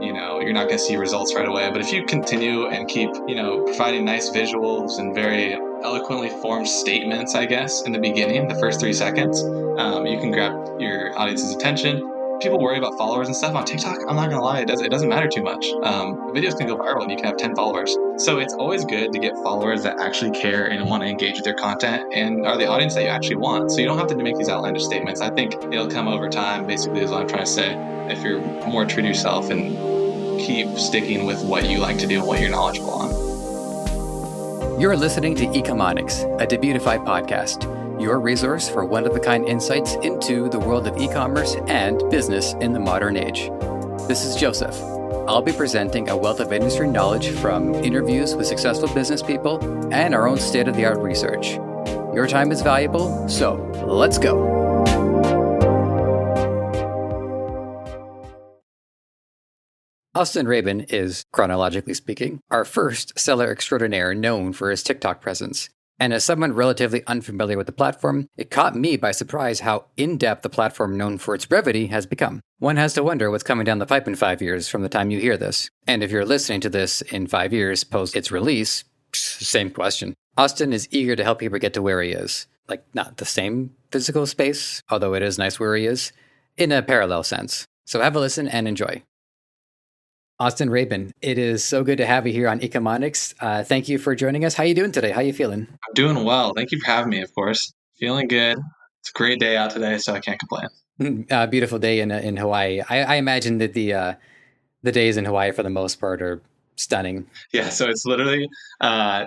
you're not going to see results right away. But if you continue and keep, providing nice visuals and very eloquently formed statements, I guess, in the beginning, the first 3 seconds, you can grab your audience's attention. People worry about followers and stuff on TikTok. I'm not gonna lie, it doesn't matter too much. Videos can go viral and you can have 10 followers. So it's always good to get followers that actually care and want to engage with your content and are the audience that you actually want. So you don't have to make these outlandish statements. I think it'll come over time, basically, is what I'm trying to say. If you're more true to yourself and keep sticking with what you like to do and what you're knowledgeable on. You're listening to Ecommerce, a Debutify podcast, your resource for one-of-a-kind insights into the world of e-commerce and business in the modern age. This is Joseph. I'll be presenting a wealth of industry knowledge from interviews with successful business people and our own state-of-the-art research. Your time is valuable, so let's go. Austin Rabin is, chronologically speaking, our first seller extraordinaire known for his TikTok presence. And as someone relatively unfamiliar with the platform, it caught me by surprise how in-depth the platform known for its brevity has become. One has to wonder what's coming down the pipe in 5 years from the time you hear this. And if you're listening to this in 5 years post its release, same question. Austin is eager to help people get to where he is. Like, not the same physical space, although it is nice where he is, in a parallel sense. So have a listen and enjoy. Austin Rabin, it is so good to have you here on Ecommerce. Thank you for joining us. How are you doing today? How are you feeling? I'm doing well. Thank you for having me, of course. Feeling good. It's a great day out today, so I can't complain. Beautiful day in Hawaii. I imagine that the days in Hawaii, for the most part, are stunning. Yeah, so it's literally, a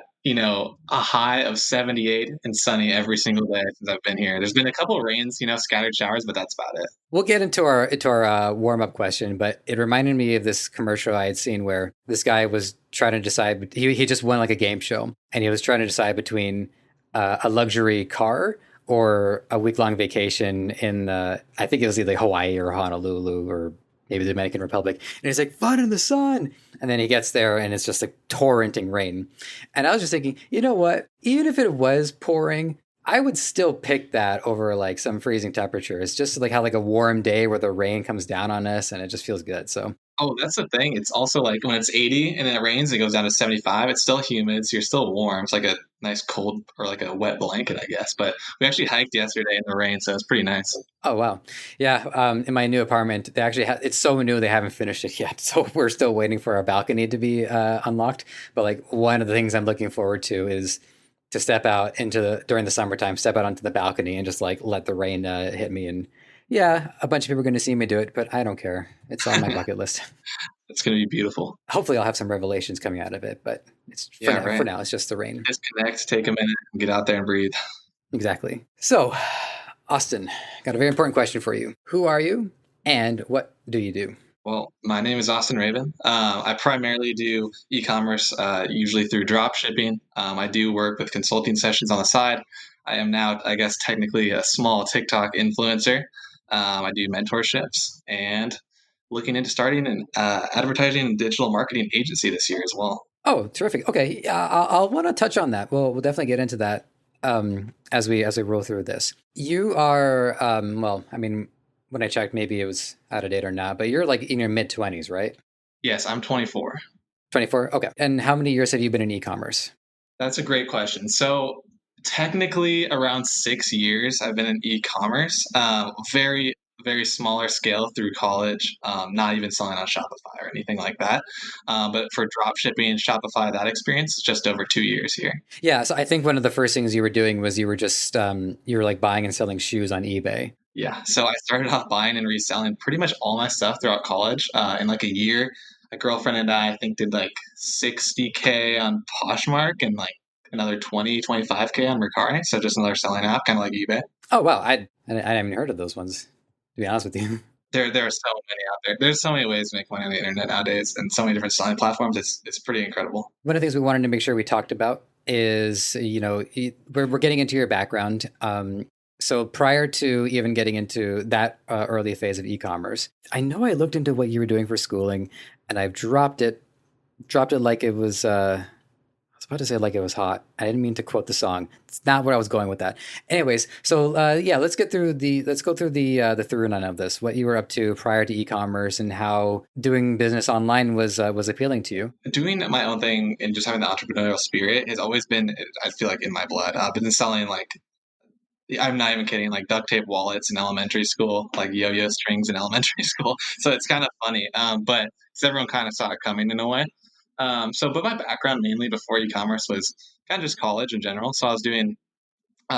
high of 78 and sunny every single day since I've been here. There's been a couple of rains, scattered showers, but that's about it. We'll get into our warm-up question, but it reminded me of this commercial I had seen where this guy was trying to decide, he just won like a game show, and he was trying to decide between a luxury car or a week-long vacation in, I think it was either Hawaii or Honolulu or maybe the Dominican Republic. And he's like, fun in the sun. And then he gets there and it's just like torrenting rain. And I was just thinking, you know what? Even if it was pouring, I would still pick that over like some freezing temperature. It's just like how like a warm day where the rain comes down on us and it just feels good. So. Oh, that's the thing. It's also like when it's 80 and then it rains, it goes down to 75. It's still humid, so you're still warm. It's like a nice cold or like a wet blanket, I guess. But we actually hiked yesterday in the rain, so it's pretty nice. Oh, wow. Yeah. In my new apartment, they actually it's so new, they haven't finished it yet. So we're still waiting for our balcony to be unlocked. But like one of the things I'm looking forward to is to step out during the summertime, step out onto the balcony and just like let the rain hit me. And yeah, a bunch of people are going to see me do it, but I don't care. It's on my bucket list. It's going to be beautiful. Hopefully I'll have some revelations coming out of it, but for now, it's just the rain. Disconnect, take a minute, and get out there and breathe. Exactly. So, Austin, got a very important question for you. Who are you and what do you do? Well, my name is Austin Rabin. I primarily do e-commerce, usually through drop shipping. I do work with consulting sessions on the side. I am now, I guess, technically a small TikTok influencer. I do mentorships and looking into starting an advertising and digital marketing agency this year as well. Oh, terrific. Okay. I'll want to touch on that. We'll definitely get into that as we roll through this. You are, when I checked, maybe it was out of date or not, but you're like in your mid-20s, right? Yes, I'm 24. 24? Okay. And how many years have you been in e-commerce? That's a great question. So technically around 6 years I've been in e-commerce, very, very smaller scale through college, not even selling on Shopify or anything like that. But for drop shipping and Shopify, that experience is just over 2 years here. Yeah. So I think one of the first things you were doing was you were just, you were like buying and selling shoes on eBay. Yeah. So I started off buying and reselling pretty much all my stuff throughout college. In like a year, a girlfriend and I think did like 60K on Poshmark and like another 25K on Mercari. So just another selling app, kind of like eBay. Oh, wow. I haven't heard of those ones, to be honest with you. There are so many out there. There's so many ways to make money on the internet nowadays and so many different selling platforms. It's pretty incredible. One of the things we wanted to make sure we talked about is, we're getting into your background. So prior to even getting into that early phase of e-commerce, I know I looked into what you were doing for schooling and I've dropped it like it was was about to say like it was hot. I didn't mean to quote the song. It's not where I was going with that. Anyways, so yeah, let's go through the through and on of this. What you were up to prior to e-commerce and how doing business online was appealing to you. Doing my own thing and just having the entrepreneurial spirit has always been, I feel like, in my blood. I've been selling like, I'm not even kidding, like duct tape wallets in elementary school, like yo-yo strings in elementary school. So it's kind of funny, but 'cause everyone kind of saw it coming in a way. But my background mainly before e-commerce was kind of just college in general. So I was doing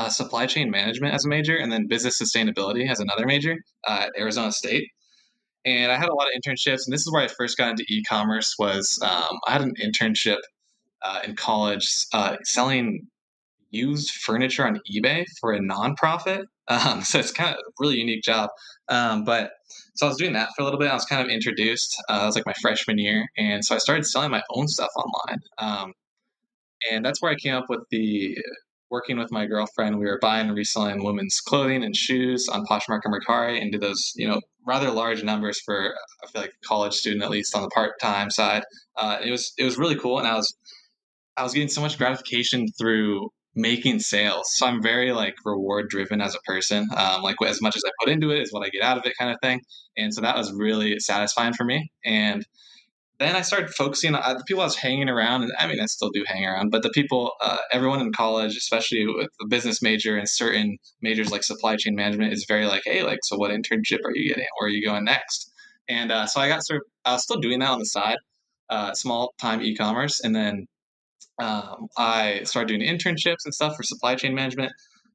supply chain management as a major, and then business sustainability as another major at Arizona State. And I had a lot of internships, and this is where I first got into e-commerce. Was I had an internship in college selling used furniture on eBay for a nonprofit. So it's kind of a really unique job. But so I was doing that for a little bit. I was kind of introduced. It was like my freshman year, and so I started selling my own stuff online. And that's where I came up with the working with my girlfriend. We were buying and reselling women's clothing and shoes on Poshmark and Mercari into those, rather large numbers for, I feel like, a college student, at least on the part time side. It was really cool, and I was getting so much gratification through making sales. So I'm very like reward driven as a person. Like as much as I put into it is what I get out of it, kind of thing. And so that was really satisfying for me. And then I started focusing on the people I was hanging around, and I mean, I still do hang around, but the people, everyone in college, especially with the business major and certain majors like supply chain management, is very like, hey, like, so what internship are you getting? Where are you going next? And so I was still doing that on the side, small time e-commerce, and then I started doing internships and stuff for supply chain management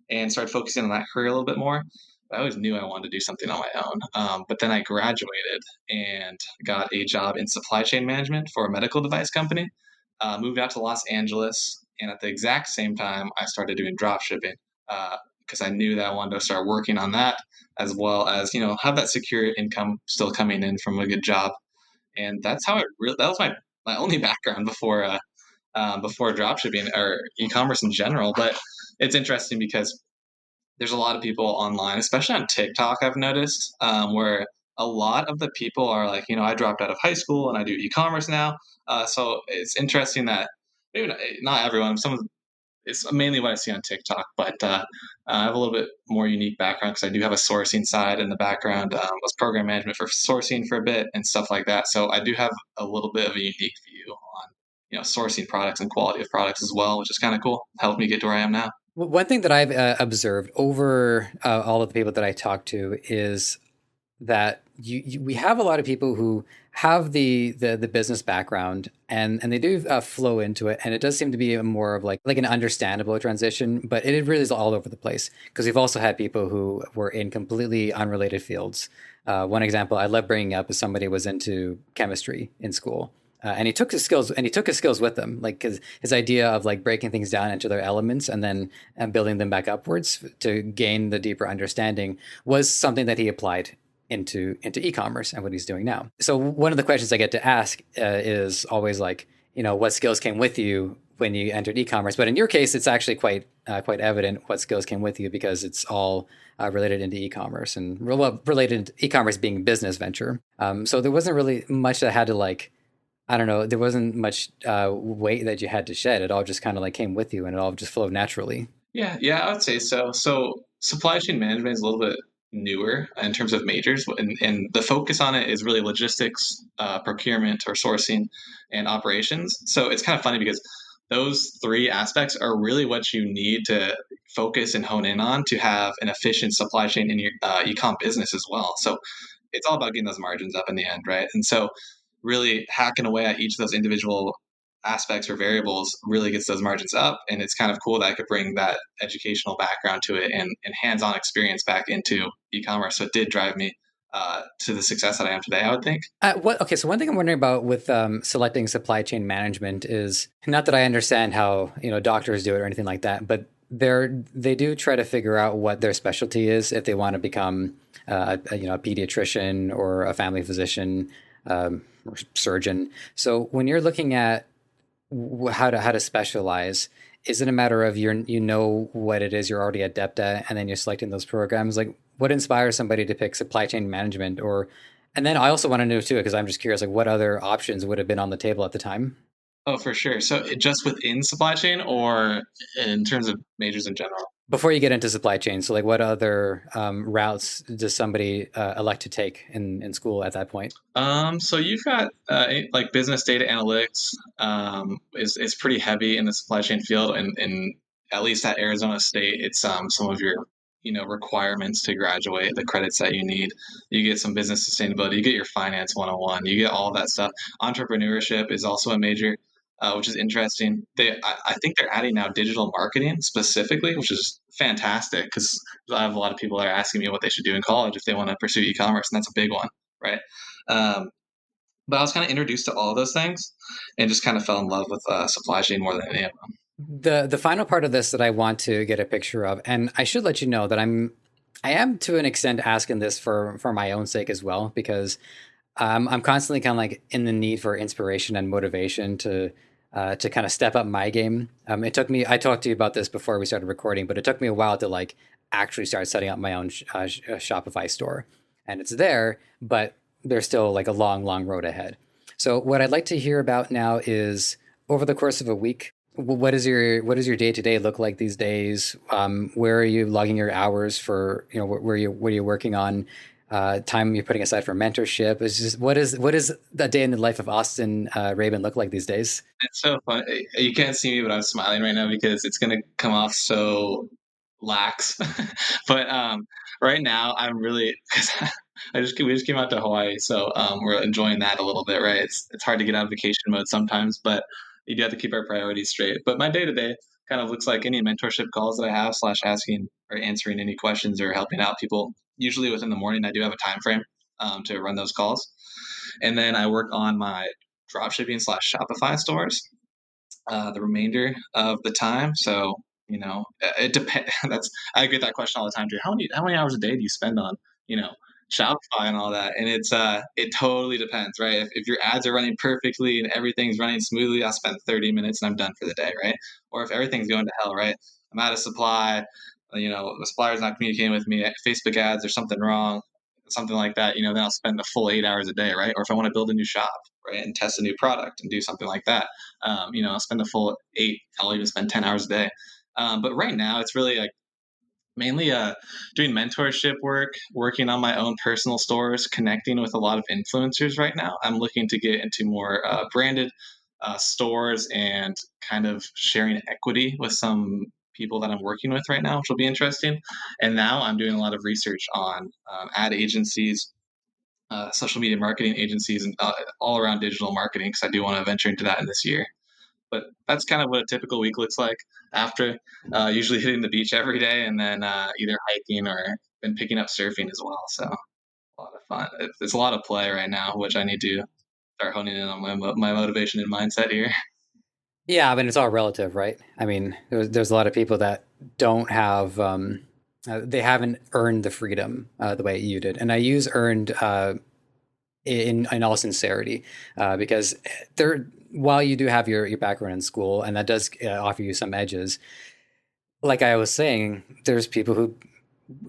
and started focusing on that career a little bit more. I always knew I wanted to do something on my own. But then I graduated and got a job in supply chain management for a medical device company, moved out to Los Angeles. And at the exact same time, I started doing drop shipping because I knew that I wanted to start working on that as well as, have that secure income still coming in from a good job. And that's how that was my only background before dropshipping or e-commerce in general. But it's interesting because there's a lot of people online, especially on TikTok, I've noticed, where a lot of the people are like, I dropped out of high school and I do e-commerce now. So it's interesting that maybe not everyone, it's mainly what I see on TikTok, but I have a little bit more unique background because I do have a sourcing side in the background. Was program management for sourcing for a bit and stuff like that. So I do have a little bit of a unique view on sourcing products and quality of products as well, which is kind of cool. Helped me get to where I am now. One thing that I've observed over all of the people that I talk to is that we have a lot of people who have the business background and they do flow into it, and it does seem to be a more of like an understandable transition, but it really is all over the place because we've also had people who were in completely unrelated fields. One example I love bringing up is somebody was into chemistry in school. And he took his skills with him, like his idea of like breaking things down into their elements and then building them back upwards to gain the deeper understanding was something that he applied into e-commerce and what he's doing now. So one of the questions I get to ask is always like, what skills came with you when you entered e-commerce? But in your case, it's actually quite evident what skills came with you because it's all related into e-commerce and related to e-commerce being a business venture. So there wasn't really much that had to like, I don't know, there wasn't much weight that you had to shed. It all just kind of like came with you and it all just flowed naturally. Yeah, I would say so. So supply chain management is a little bit newer in terms of majors, and the focus on it is really logistics, procurement or sourcing, and operations. So it's kind of funny because those three aspects are really what you need to focus and hone in on to have an efficient supply chain in your e-com business as well. So it's all about getting those margins up in the end, right? And so really hacking away at each of those individual aspects or variables really gets those margins up. And it's kind of cool that I could bring that educational background to it and hands-on experience back into e-commerce. So it did drive me to the success that I am today, I would think. Okay, so one thing I'm wondering about with selecting supply chain management is not that I understand how doctors do it or anything like that, but they do try to figure out what their specialty is if they want to become a pediatrician or a family physician or surgeon. So when you're looking at how to specialize, is it a matter of you know what it is you're already adept at and then you're selecting those programs? Like what inspires somebody to pick supply chain management? And then I also want to know too, because I'm just curious, like what other options would have been on the table at the time? Oh, for sure. So just within supply chain or in terms of majors in general? Before you get into supply chain, so like what other routes does somebody elect to take in school at that point? So you've got like business data analytics is pretty heavy in the supply chain field, and at least at Arizona State, it's some of your requirements to graduate, the credits that you need. You get some business sustainability, you get your finance 101, you get all that stuff. Entrepreneurship is also a major, which is interesting. I think they're adding now digital marketing specifically, which is fantastic because I have a lot of people that are asking me what they should do in college if they want to pursue e-commerce, and that's a big one, right? Um, but I was kind of introduced to all of those things and just kind of fell in love with supply chain more than any of them. The final part of this that I want to get a picture of, and I should let you know that I am to an extent asking this for my own sake as well, because I'm constantly kind of like in the need for inspiration and motivation to kind of step up my game. It took me. I talked to you about this before we started recording, but it took me a while to like actually start setting up my own Shopify store, and it's there, but there's still like a long road ahead. So what I'd like to hear about now is over the course of a week. What does your day to day look like these days? Where are you logging your hours for? What are you working on? Time you're putting aside for mentorship. Is just what is the day in the life of Austin Rabin look like these days? It's so fun. You can't see me, but I'm smiling right now because it's going to come off so lax. But right now, I'm really because we just came out to Hawaii, so we're enjoying that a little bit. Right? It's hard to get out of vacation mode sometimes, but you do have to keep our priorities straight. But my day to day kind of looks like any mentorship calls that I have slash asking or answering any questions or helping out people. Usually within the morning, I do have a time frame to run those calls, and then I work on my dropshipping slash Shopify stores the remainder of the time. So it depends. That's I get that question all the time, Drew. How many hours a day do you spend on you know Shopify and all that? And it totally depends, right? If your ads are running perfectly and everything's running smoothly, I'll spend 30 minutes and I'm done for the day, right? Or if everything's going to hell, right? I'm out of supply. The supplier's not communicating with me. Facebook ads, there's something wrong, something like that. Then I'll spend the full 8 hours a day, right? Or if I want to build a new shop, right, and test a new product and do something like that, I'll spend the full 8. I'll even spend 10 hours a day. But right now, it's really like mainly doing mentorship work, working on my own personal stores, connecting with a lot of influencers right now. I'm looking to get into more branded stores and kind of sharing equity with some people that I'm working with right now, which will be interesting. And now I'm doing a lot of research on ad agencies, social media marketing agencies, and all around digital marketing because I do want to venture into that in this year. But that's kind of what a typical week looks like after usually hitting the beach every day and then either hiking or been picking up surfing as well. So a lot of fun. It's a lot of play right now, which I need to start honing in on my motivation and mindset here. Yeah, I mean it's all relative, right? I mean there's a lot of people that don't have they haven't earned the freedom the way you did, and I use earned in all sincerity, because there while you do have your background in school and that does offer you some edges, like I was saying, there's people who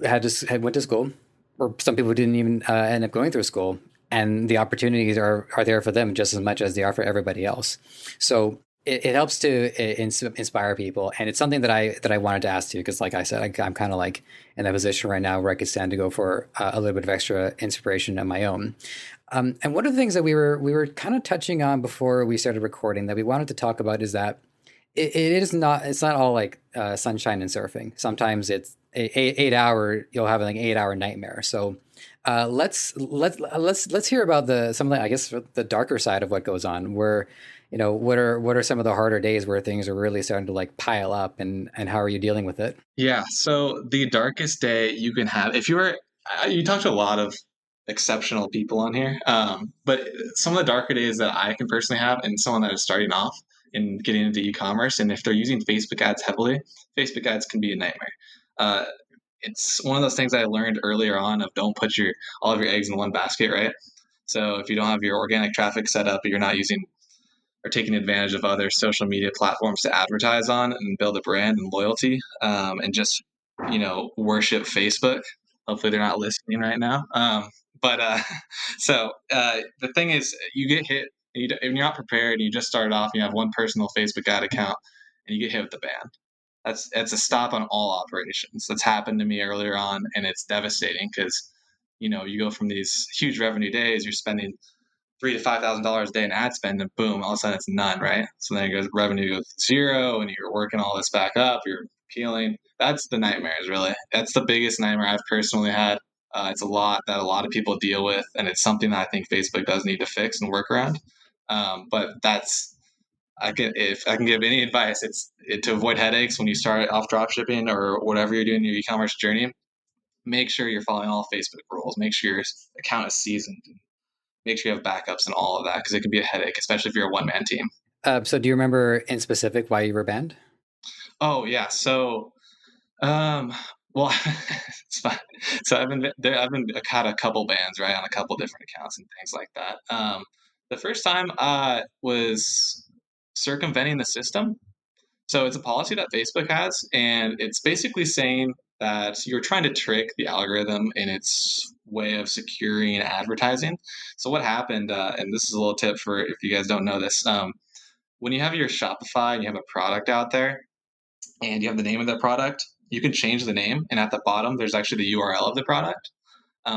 had went to school, or some people who didn't even end up going through school, and the opportunities are there for them just as much as they are for everybody else. So it helps to inspire people, and it's something that I wanted to ask you because, like I said, I'm kind of like in a position right now where I could stand to go for a little bit of extra inspiration of my own. And one of the things that we were kind of touching on before we started recording that we wanted to talk about is that it's not all like sunshine and surfing. Sometimes it's 8 hour you'll have like 8 hour nightmare. So let's hear about the some of the I guess the darker side of what goes on. Where what are some of the harder days where things are really starting to like pile up, and how are you dealing with it? Yeah. So the darkest day you can have, if you were, you talked to a lot of exceptional people on here, but some of the darker days that I can personally have, and someone that is starting off and getting into e-commerce, and if they're using Facebook ads heavily, Facebook ads can be a nightmare. Uh, it's one of those things I learned earlier on of don't put all of your eggs in one basket, right? So if you don't have your organic traffic set up, or you're not using or taking advantage of other social media platforms to advertise on and build a brand and loyalty, and just worship Facebook. Hopefully they're not listening right now. But so the thing is, you get hit and you're not prepared, and you just started off, and you have one personal Facebook ad account, and you get hit with the ban. That's a stop on all operations. That's happened to me earlier on, and it's devastating because you go from these huge revenue days, you're spending $3,000 to $5,000 a day in ad spend, and boom, all of a sudden it's none, right? So then revenue goes to zero, and you're working all this back up. You're peeling. That's the nightmares, really. That's the biggest nightmare I've personally had. It's a lot that a lot of people deal with, and it's something that I think Facebook does need to fix and work around. But if I can give any advice, it's to avoid headaches when you start off dropshipping or whatever you're doing in your e-commerce journey. Make sure you're following all Facebook rules. Make sure your account is seasoned. Make sure you have backups and all of that, because it can be a headache, especially if you're a one-man team. So do you remember in specific why you were banned? Oh yeah. So, well, it's fine. So I've had a couple bans, right, on a couple different accounts and things like that. The first time was circumventing the system. So it's a policy that Facebook has, and it's basically saying that you're trying to trick the algorithm in its way of securing advertising. So what happened, and this is a little tip for if you guys don't know this, when you have your Shopify and you have a product out there and you have the name of the product, you can change the name, and at the bottom there's actually the URL of the product.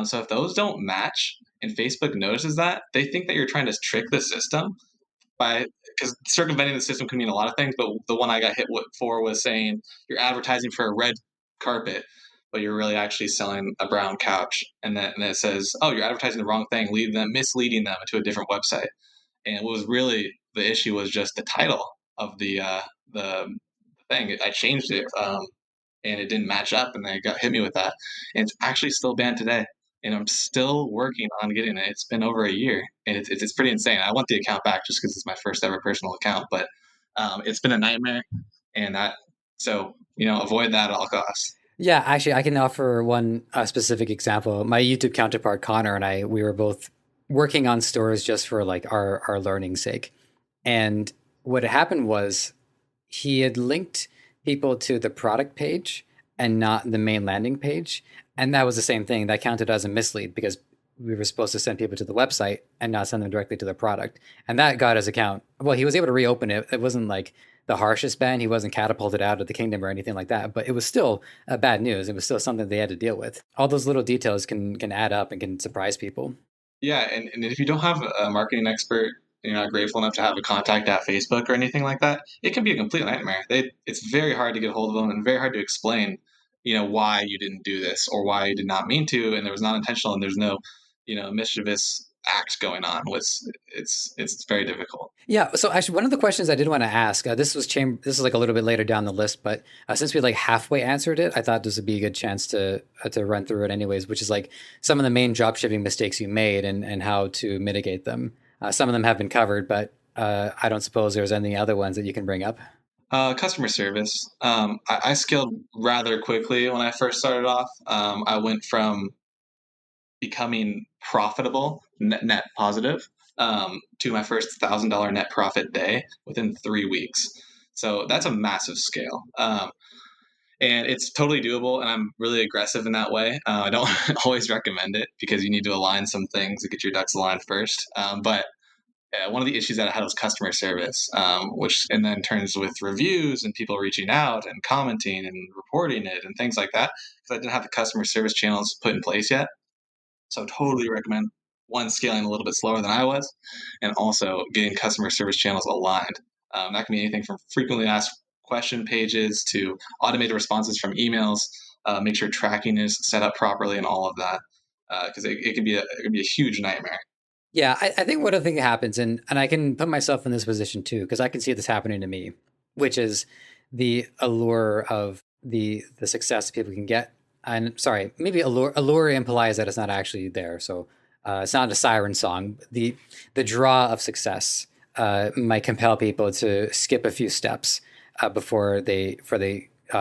So if those don't match and Facebook notices that, they think that you're trying to trick the system by, because circumventing the system can mean a lot of things, but the one I got hit for was saying you're advertising for a red carpet, but you're really actually selling a brown couch, and it says, oh, you're advertising the wrong thing, misleading them to a different website. And what was really the issue was just the title of the thing. I changed it, and it didn't match up, and they got hit me with that. And it's actually still banned today, and I'm still working on getting it. It's been over a year, and it's pretty insane. I want the account back just because it's my first ever personal account, but it's been a nightmare, and so avoid that at all costs. Yeah, actually, I can offer one specific example. My YouTube counterpart Connor and we were both working on stores just for like our learning's sake, and what happened was he had linked people to the product page and not the main landing page. And that was the same thing. That counted as a mislead because we were supposed to send people to the website and not send them directly to the product. And that got his account. Well, he was able to reopen it. It wasn't like the harshest ban. He wasn't catapulted out of the kingdom or anything like that, but it was still bad news. It was still something they had to deal with. All those little details can add up and can surprise people. Yeah, and if you don't have a marketing expert, you're not grateful enough to have a contact at Facebook or anything like that, it can be a complete nightmare. It's very hard to get a hold of them and very hard to explain, why you didn't do this or why you did not mean to, and there was not intentional and there's no, mischievous act going on. It's very difficult. Yeah. So actually, one of the questions I did want to ask, this was like a little bit later down the list, but since we like halfway answered it, I thought this would be a good chance to run through it anyways, which is like some of the main dropshipping mistakes you made and how to mitigate them. Some of them have been covered, but I don't suppose there's any other ones that you can bring up. Customer service. I scaled rather quickly when I first started off. I went from becoming profitable, net positive, to my first $1,000 net profit day within 3 weeks. So that's a massive scale. And it's totally doable, and I'm really aggressive in that way. I don't always recommend it because you need to align some things to get your ducks aligned first. But one of the issues that I had was customer service, which and then turns with reviews and people reaching out and commenting and reporting it and things like that, because I didn't have the customer service channels put in place yet. So I totally recommend one, scaling a little bit slower than I was, and also getting customer service channels aligned. That can be anything from frequently asked question pages to automated responses from emails. Make sure tracking is set up properly and all of that, because it can be a huge nightmare. Yeah, I think what I think happens, and I can put myself in this position too, because I can see this happening to me, which is the allure of the success people can get. And sorry, maybe allure implies that it's not actually there. So it's not a siren song. The draw of success might compel people to skip a few steps before they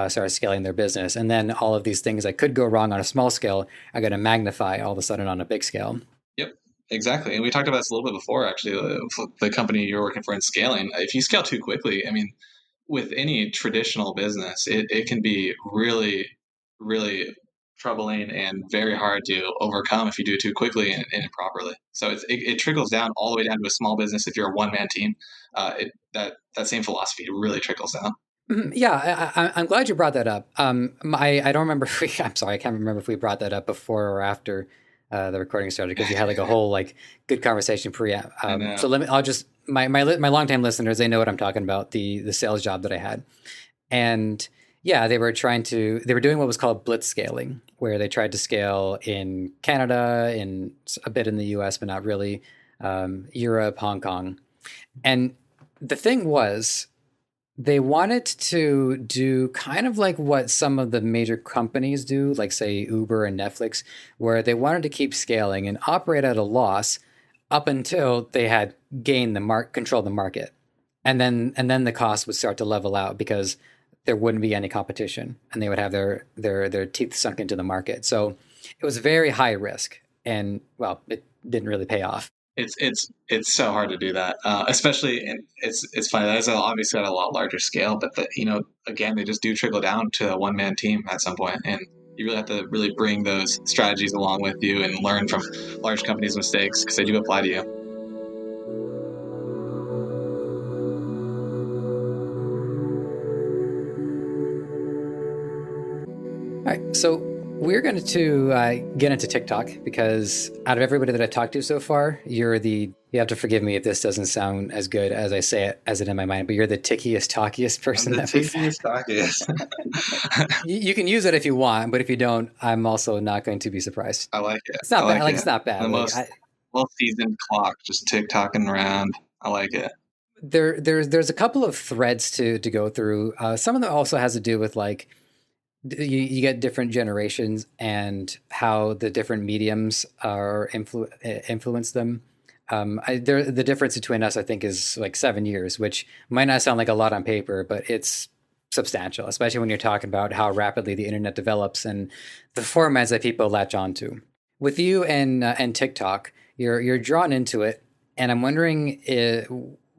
start scaling their business, and then all of these things that could go wrong on a small scale are going to magnify all of a sudden on a big scale. Yep. Exactly. And we talked about this a little bit before, actually, the company you're working for in scaling. If you scale too quickly, I mean, with any traditional business, it can be really, really troubling and very hard to overcome if you do it too quickly and improperly. So it trickles down all the way down to a small business. If you're a one-man team, that same philosophy really trickles down. Yeah, I'm glad you brought that up. I don't remember if I'm sorry, I can't remember if we brought that up before or after the recording started, because you had like a whole like good conversation pre. I know. So I'll just my longtime listeners, they know what I'm talking about, the sales job that I had. And yeah, they were doing what was called blitz scaling, where they tried to scale in Canada, in a bit in the US, but not really, Europe, Hong Kong. And the thing was, they wanted to do kind of like what some of the major companies do, like say Uber and Netflix, where they wanted to keep scaling and operate at a loss up until they had gained control the market. And then the cost would start to level out because there wouldn't be any competition and they would have their teeth sunk into the market. So it was very high risk, and well, it didn't really pay off. It's so hard to do that, especially, and it's funny that is obviously at a lot larger scale, but again, they just do trickle down to a one man team at some point, and you really have to really bring those strategies along with you and learn from large companies' mistakes because they do apply to you. All right, so we're going to get into TikTok because out of everybody that I've talked to so far, you have to forgive me if this doesn't sound as good as I say it, as it in my mind, but you're the tickiest, talkiest person that we've had. You can use it if you want, but if you don't, I'm also not going to be surprised. I like it. It's not bad. Like, it's not bad. The most well-seasoned clock, just TikToking around. I like it. There's a couple of threads to go through. Some of them also has to do with like you get different generations and how the different mediums are influence them. The difference between us, I think, is like 7 years, which might not sound like a lot on paper, but it's substantial, especially when you're talking about how rapidly the internet develops and the formats that people latch onto. With you and TikTok, you're drawn into it, and I'm wondering,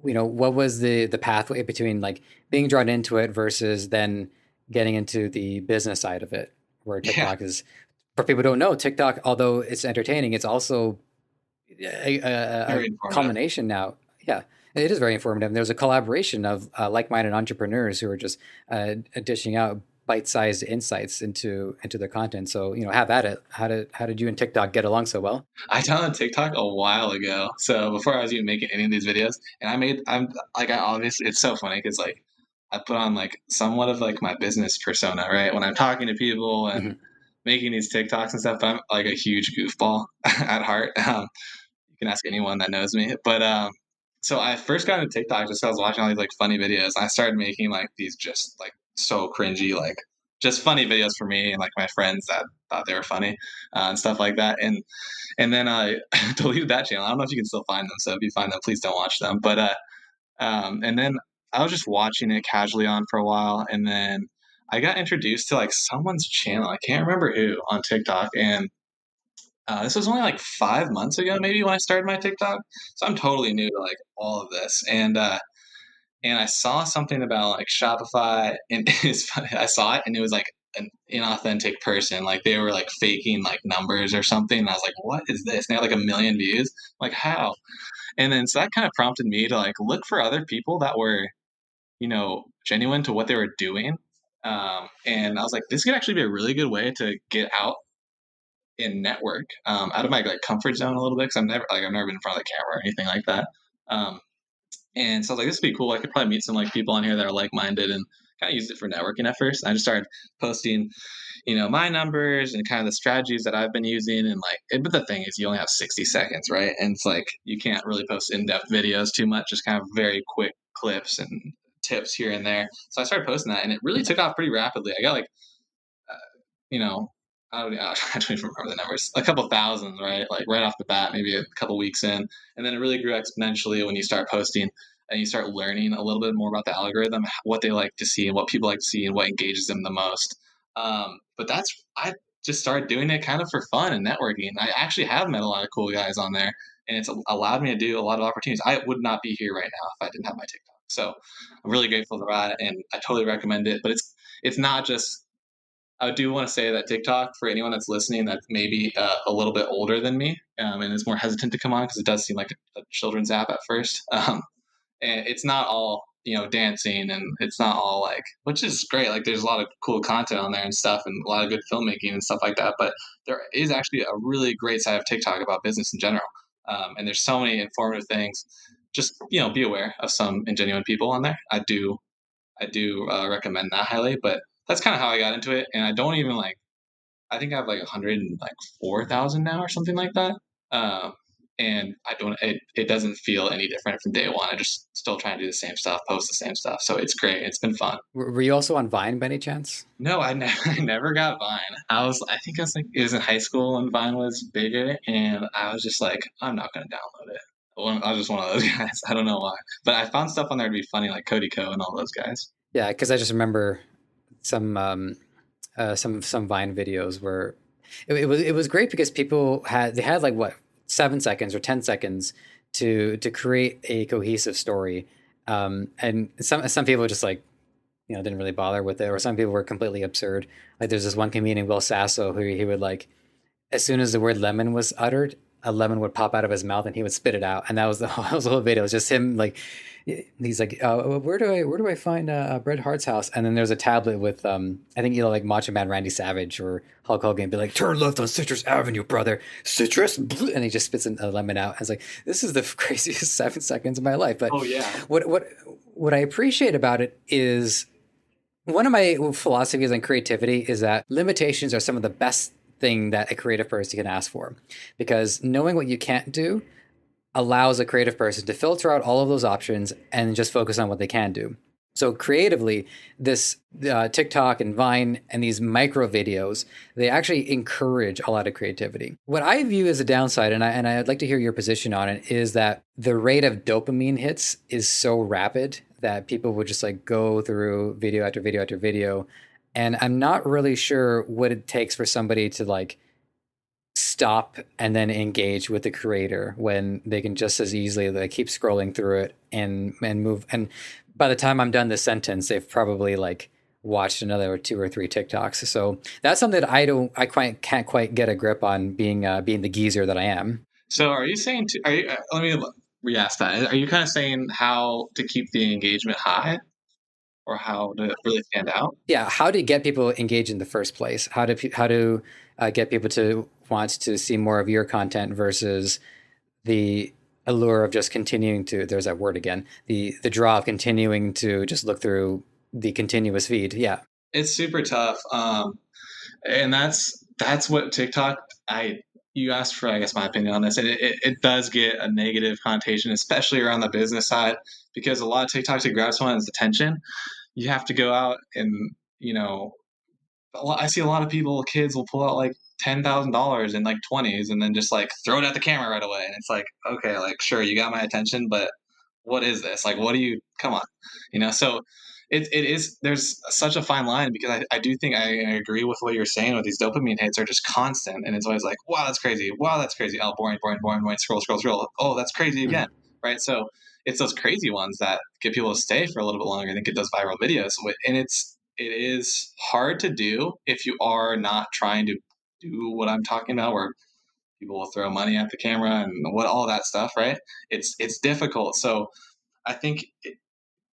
what was the pathway between like being drawn into it versus then getting into the business side of it, where TikTok is, for people who don't know, TikTok, although it's entertaining, it's also a culmination now. Yeah, it is very informative. And there's a collaboration of like-minded entrepreneurs who are just dishing out bite-sized insights into their content. So, have at it. How did you and TikTok get along so well? I downloaded TikTok a while ago, so before I was even making any of these videos, and I obviously, it's so funny because like I put on like somewhat of like my business persona, right? When I'm talking to people and making these TikToks and stuff, I'm like a huge goofball at heart. You can ask anyone that knows me. But so I first got into TikTok just because I was watching all these like funny videos. I started making like these just like so cringy, like just funny videos for me and like my friends that thought they were funny and stuff like that. And then I deleted that channel. I don't know if you can still find them. So if you find them, please don't watch them. But and then I was just watching it casually on for a while, and then I got introduced to like someone's channel. I can't remember who on TikTok, and this was only like 5 months ago, maybe, when I started my TikTok. So I'm totally new to like all of this, and I saw something about like Shopify, and it's funny. I saw it, and it was like an inauthentic person, like they were like faking like numbers or something. And I was like, "What is this?" And they had like 1 million views. Like, how? And then so that kind of prompted me to like look for other people that were genuine to what they were doing. And I was like, this could actually be a really good way to get out and network out of my like comfort zone a little bit, because I've never been in front of the camera or anything like that. And so I was like, this would be cool. I could probably meet some like people on here that are like-minded, and kind of use it for networking at first. And I just started posting, my numbers and kind of the strategies that I've been using. And but the thing is, you only have 60 seconds, right? And it's like, you can't really post in-depth videos too much, just kind of very quick clips and tips here and there. So I started posting that, and it really took off pretty rapidly. I got like, you know, I don't even remember the numbers, a couple thousand, right? Like right off the bat, maybe a couple weeks in. And then it really grew exponentially when you start posting and you start learning a little bit more about the algorithm, what they like to see and what people like to see and what engages them the most. But I just started doing it kind of for fun and networking. I actually have met a lot of cool guys on there, and it's allowed me to do a lot of opportunities. I would not be here right now if I didn't have my TikTok. So I'm really grateful for that, and I totally recommend it. But it's not just I do want to say that TikTok, for anyone that's listening that's maybe a little bit older than me and is more hesitant to come on because it does seem like a children's app at first. And it's not all dancing, and it's not all like, which is great. Like there's a lot of cool content on there and stuff, and a lot of good filmmaking and stuff like that. But there is actually a really great side of TikTok about business in general, and there's so many informative things. Just be aware of some ingenuine people on there. I do recommend that highly, but that's kind of how I got into it. And I don't even like, I think I have like 104,000 now or something like that. Um, and I don't, it doesn't feel any different from day one. I just still trying to do the same stuff, post the same stuff. So it's great. It's been fun. Were you also on Vine by any chance? No, I never got Vine. I think I was like, it was in high school when Vine was bigger. And I was just like, I'm not going to download it. I was just one of those guys. I don't know why. But I found stuff on there to be funny, like Cody Co and all those guys. Yeah, because I just remember some some Vine videos where it was great because people had like what 7 seconds or 10 seconds to create a cohesive story, and some people just like didn't really bother with it, or some people were completely absurd. Like there's this one comedian, Will Sasso, who he would like as soon as the word lemon was uttered, a lemon would pop out of his mouth and he would spit it out, and that was that was the whole video. It was just him like he's like, where do I find Bret Hart's house? And then there's a tablet with I think like Macho Man Randy Savage or Hulk Hogan be like, turn left on Citrus Avenue, brother, citrus, and he just spits a lemon out. I was like, this is the craziest 7 seconds of my life. But Oh yeah. what I appreciate about it is one of my philosophies on creativity is that limitations are some of the best thing that a creative person can ask for, because knowing what you can't do allows a creative person to filter out all of those options and just focus on what they can do. So creatively, this TikTok and Vine and these micro videos, they actually encourage a lot of creativity. What I view as a downside, and I'd like to hear your position on it, is that the rate of dopamine hits is so rapid that people would just like go through video after video after video. And I'm not really sure what it takes for somebody to like stop and then engage with the creator when they can just as easily like keep scrolling through it and move. And by the time I'm done this sentence, they've probably like watched another 2 or 3 TikToks. So that's something that I can't quite get a grip on, being the geezer that I am. So are you saying let me re-ask that. Are you kind of saying how to keep the engagement high, or how to really stand out? Yeah, how to get people engaged in the first place? How to get people to want to see more of your content versus the allure of just continuing to, there's that word again, the draw of continuing to just look through the continuous feed. Yeah. It's super tough. And that's what TikTok, you asked for, I guess, my opinion on this, and it does get a negative connotation, especially around the business side, because a lot of TikTok to grab someone's attention, you have to go out and, I see a lot of people, kids will pull out like $10,000 in like 20s and then just like throw it at the camera right away. And it's like, okay, like, sure, you got my attention, but what is this? Like, what do you, come on, so it is, there's such a fine line, because I do think I agree with what you're saying with these dopamine hits are just constant. And it's always like, wow, that's crazy. Wow, that's crazy. Oh, boring, boring, boring, boring, scroll, scroll, scroll. Oh, that's crazy again. Right. So it's those crazy ones that get people to stay for a little bit longer and get those viral videos. And it is hard to do if you are not trying to do what I'm talking about, where people will throw money at the camera and what all that stuff, right? It's difficult. So I think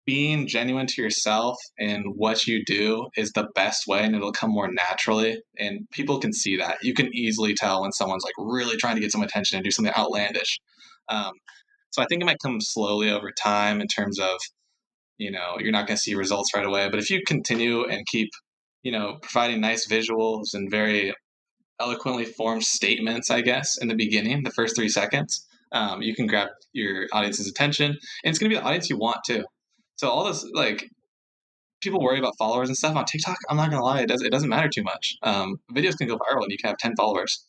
being genuine to yourself and what you do is the best way, and it'll come more naturally. And people can see that. You can easily tell when someone's like really trying to get some attention and do something outlandish. Um, so I think it might come slowly over time in terms of, you're not going to see results right away. But if you continue and keep, providing nice visuals and very eloquently formed statements, I guess, in the beginning, the first 3 seconds, you can grab your audience's attention, and it's going to be the audience you want too. So all this, like, people worry about followers and stuff on TikTok. I'm not gonna lie, it doesn't matter too much. Videos can go viral and you can have 10 followers.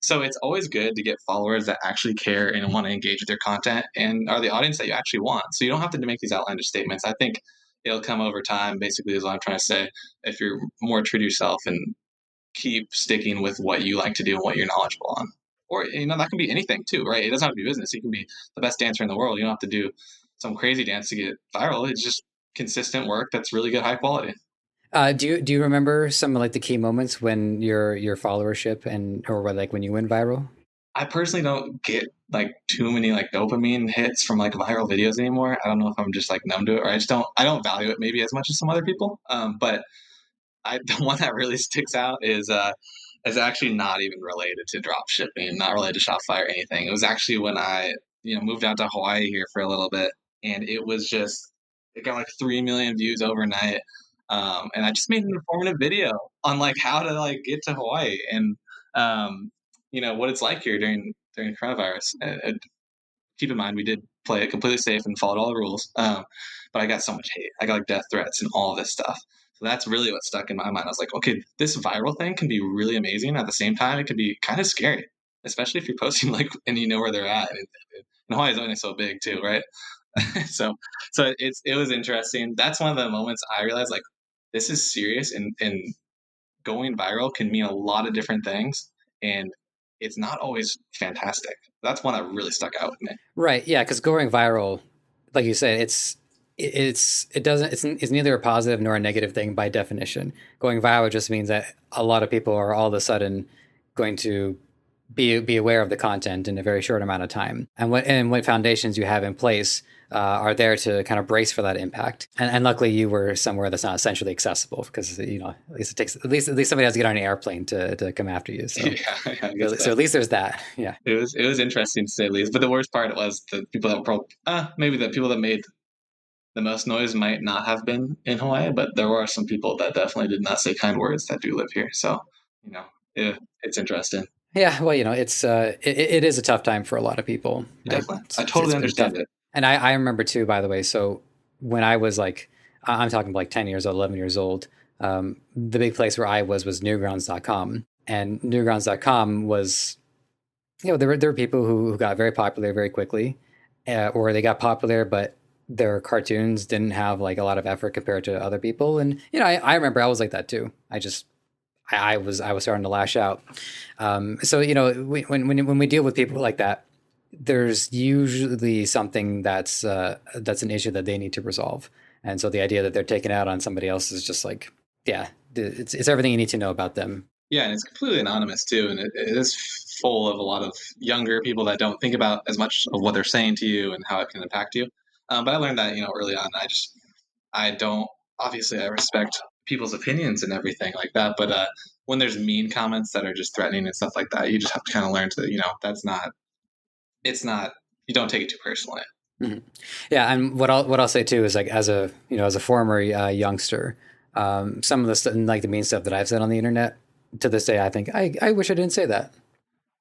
So it's always good to get followers that actually care and want to engage with your content and are the audience that you actually want. So you don't have to make these outlandish statements. I think it'll come over time, basically, is what I'm trying to say. If you're more true to yourself and keep sticking with what you like to do and what you're knowledgeable on. Or, that can be anything too, right? It doesn't have to be business. You can be the best dancer in the world. You don't have to do some crazy dance to get viral. It's just consistent work that's really good, high quality. Do you remember some of like the key moments when your followership or like when you went viral? I personally don't get like too many like dopamine hits from like viral videos anymore. I don't know if I'm just like numb to it, or I don't value it maybe as much as some other people. But the one that really sticks out is actually not even related to drop shipping, not related to Shopify or anything. It was actually when I moved out to Hawaii here for a little bit, and it got like 3 million views overnight. And I just made an informative video on like how to like get to Hawaii and what it's like here during coronavirus. Keep in mind we did play it completely safe and followed all the rules. But I got so much hate. I got like death threats and all this stuff. So that's really what stuck in my mind. I was like, okay, this viral thing can be really amazing. At the same time, it can be kind of scary, especially if you're posting like and you know where they're at. And Hawaii is only so big too, right? so it was interesting. That's one of the moments I realized like this is serious, and going viral can mean a lot of different things, and it's not always fantastic. That's one that really stuck out with me. Right. Yeah. Because going viral, like you said, it's neither a positive nor a negative thing by definition. Going viral just means that a lot of people are all of a sudden going to be aware of the content in a very short amount of time, and what foundations you have in place are there to kind of brace for that impact. And luckily, you were somewhere that's not essentially accessible because at least it takes at least somebody has to get on an airplane to come after you. So Yeah, I guess so so. at least there's that. Yeah. It was interesting to say the least. But the worst part was the people that were maybe the people that made the most noise might not have been in Hawaii, but there were some people that definitely did not say kind words that do live here. So you know, it's interesting. Yeah, well, it is a tough time for a lot of people, right? Definitely, I It's totally been tough, understand it. and I remember too. By the way, so when I was like, I'm talking like 10 years old, 11 years old. The big place where I was Newgrounds.com, and Newgrounds.com was, there were people who got very popular very quickly, or they got popular, but their cartoons didn't have like a lot of effort compared to other people, and I remember I was like that too. I was starting to lash out. So when we deal with people like that, there's usually something that's an issue that they need to resolve. And so the idea that they're taking out on somebody else is just like, yeah, it's everything you need to know about them. Yeah, and it's completely anonymous too, and it is full of a lot of younger people that don't think about as much of what they're saying to you and how it can impact you. But I learned that early on. I don't obviously I respect people's opinions and everything like that, but when there's mean comments that are just threatening and stuff like that, you just have to kind of learn to that's not it's not you don't take it too personally. Mhm. Yeah, and what I'll say too is like as a former youngster, some of the like the mean stuff that I've said on the internet to this day, I think I wish I didn't say that.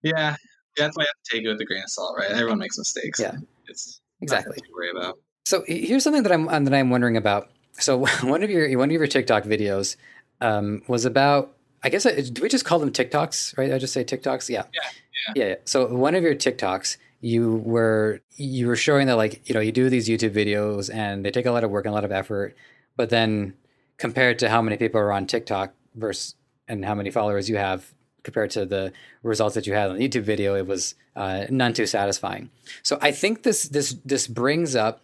Yeah, that's why you have to take it with a grain of salt, right? Everyone makes mistakes. Yeah, It's nothing exactly. to worry about. So here's something that I'm wondering about. So one of your TikTok videos was about, I guess, do we just call them TikToks, right? I just say TikToks. Yeah, Yeah, yeah. yeah. So one of your TikToks, you were showing that, like, you do these YouTube videos and they take a lot of work and a lot of effort, but then compared to how many people are on TikTok versus and how many followers you have compared to the results that you had on the YouTube video, it was none too satisfying. So I think this brings up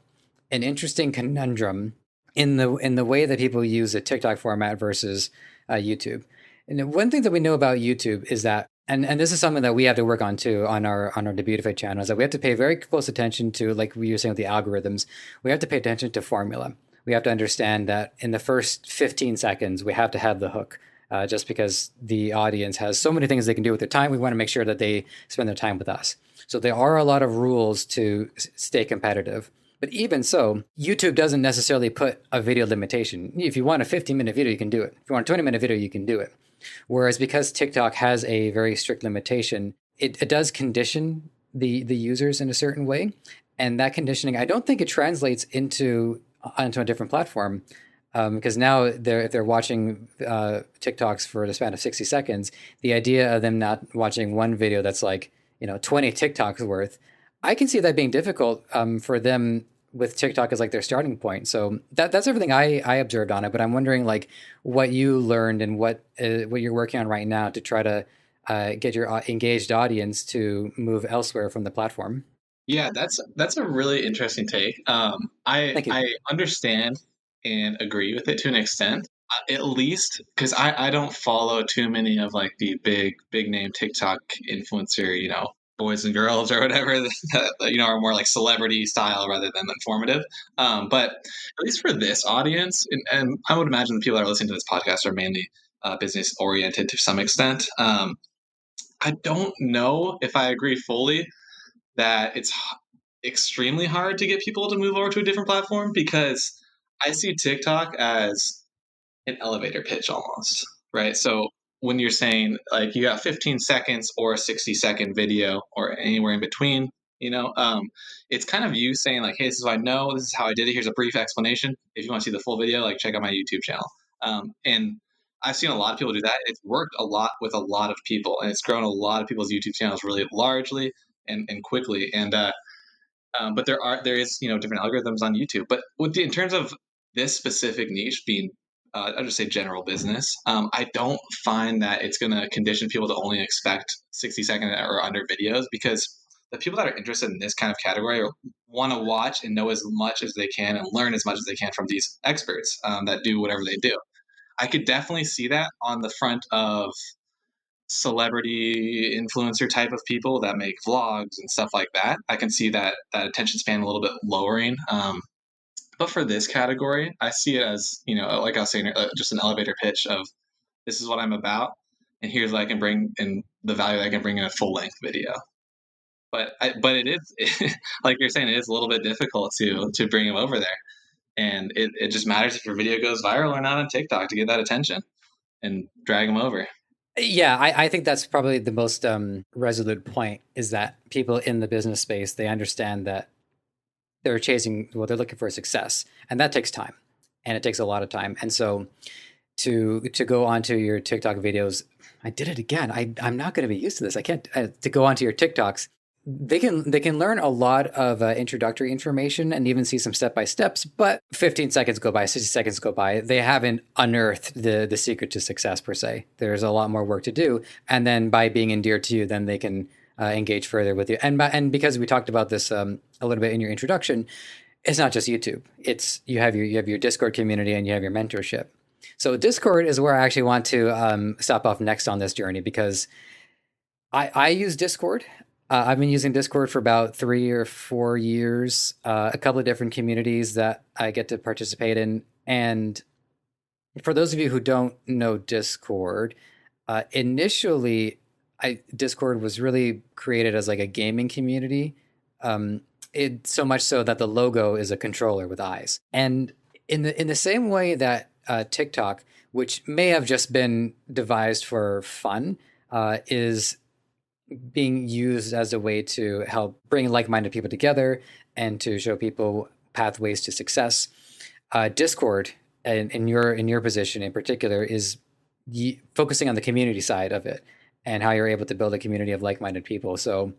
an interesting conundrum in the way that people use a TikTok format versus YouTube. And one thing that we know about YouTube is that, and this is something that we have to work on too on our Debutify channel, is that we have to pay very close attention to, like we were saying with the algorithms, we have to pay attention to formula. We have to understand that in the first 15 seconds, we have to have the hook. Just because the audience has so many things they can do with their time, we want to make sure that they spend their time with us. So there are a lot of rules to stay competitive. But even so, YouTube doesn't necessarily put a video limitation. If you want a 15-minute video, you can do it. If you want a 20-minute video, you can do it. Whereas because TikTok has a very strict limitation, it does condition the users in a certain way. And that conditioning, I don't think it translates onto a different platform. Because now if they're watching TikToks for the span of 60 seconds, the idea of them not watching one video that's like, 20 TikToks worth, I can see that being difficult for them with TikTok as like their starting point. So that's everything I observed on it. But I'm wondering, like, what you learned and what you're working on right now to try to get your engaged audience to move elsewhere from the platform. Yeah, that's a really interesting take. I Thank you. I understand and agree with it to an extent. At least because I don't follow too many of like the big name TikTok influencer, boys and girls or whatever that, are more like celebrity style rather than informative. But at least for this audience, and I would imagine the people that are listening to this podcast are mainly business oriented to some extent. I don't know if I agree fully that it's extremely hard to get people to move over to a different platform, because I see TikTok as an elevator pitch almost, right? So when you're saying like you got 15 seconds or a 60-second video or anywhere in between, it's kind of you saying like, hey, this is what I know, this is how I did it, here's a brief explanation. If you want to see the full video, like check out my YouTube channel. And I've seen a lot of people do that. It's worked a lot with a lot of people, and it's grown a lot of people's YouTube channels really largely and quickly. But there is different algorithms on YouTube. But in terms of this specific niche being, I'll just say general business, I don't find that it's going to condition people to only expect 60-second or under videos, because the people that are interested in this kind of category want to watch and know as much as they can and learn as much as they can from these experts that do whatever they do. I could definitely see that on the front of celebrity influencer type of people that make vlogs and stuff like that. I can see that attention span a little bit lowering. But for this category, I see it as, like I was saying, just an elevator pitch of this is what I'm about, and here's what I can bring and the value that I can bring in a full length video. But it is like you're saying, it is a little bit difficult to bring them over there, and it just matters if your video goes viral or not on TikTok to get that attention and drag them over. Yeah, I think that's probably the most resolute point, is that people in the business space, they understand that they're they're looking for success, and that takes time, and it takes a lot of time. And so to go onto your TikTok videos, I did it again. I'm not going to be used to this. I can't to go onto your TikToks. They can learn a lot of introductory information and even see some step by steps. But 15 seconds go by, 60 seconds go by. They haven't unearthed the secret to success per se. There's a lot more work to do. And then by being endeared to you, then they can engage further with you. And because we talked about this a little bit in your introduction, it's not just YouTube. It's you have your Discord community and you have your mentorship. So Discord is where I actually want to stop off next on this journey, because I use Discord. I've been using Discord for about 3 or 4 years, a couple of different communities that I get to participate in. And for those of you who don't know Discord, initially, Discord was really created as like a gaming community. It so much so that the logo is a controller with eyes. And in the same way that TikTok, which may have just been devised for fun, is being used as a way to help bring like-minded people together and to show people pathways to success. Discord, in your position in particular, is focusing on the community side of it and how you're able to build a community of like-minded people. So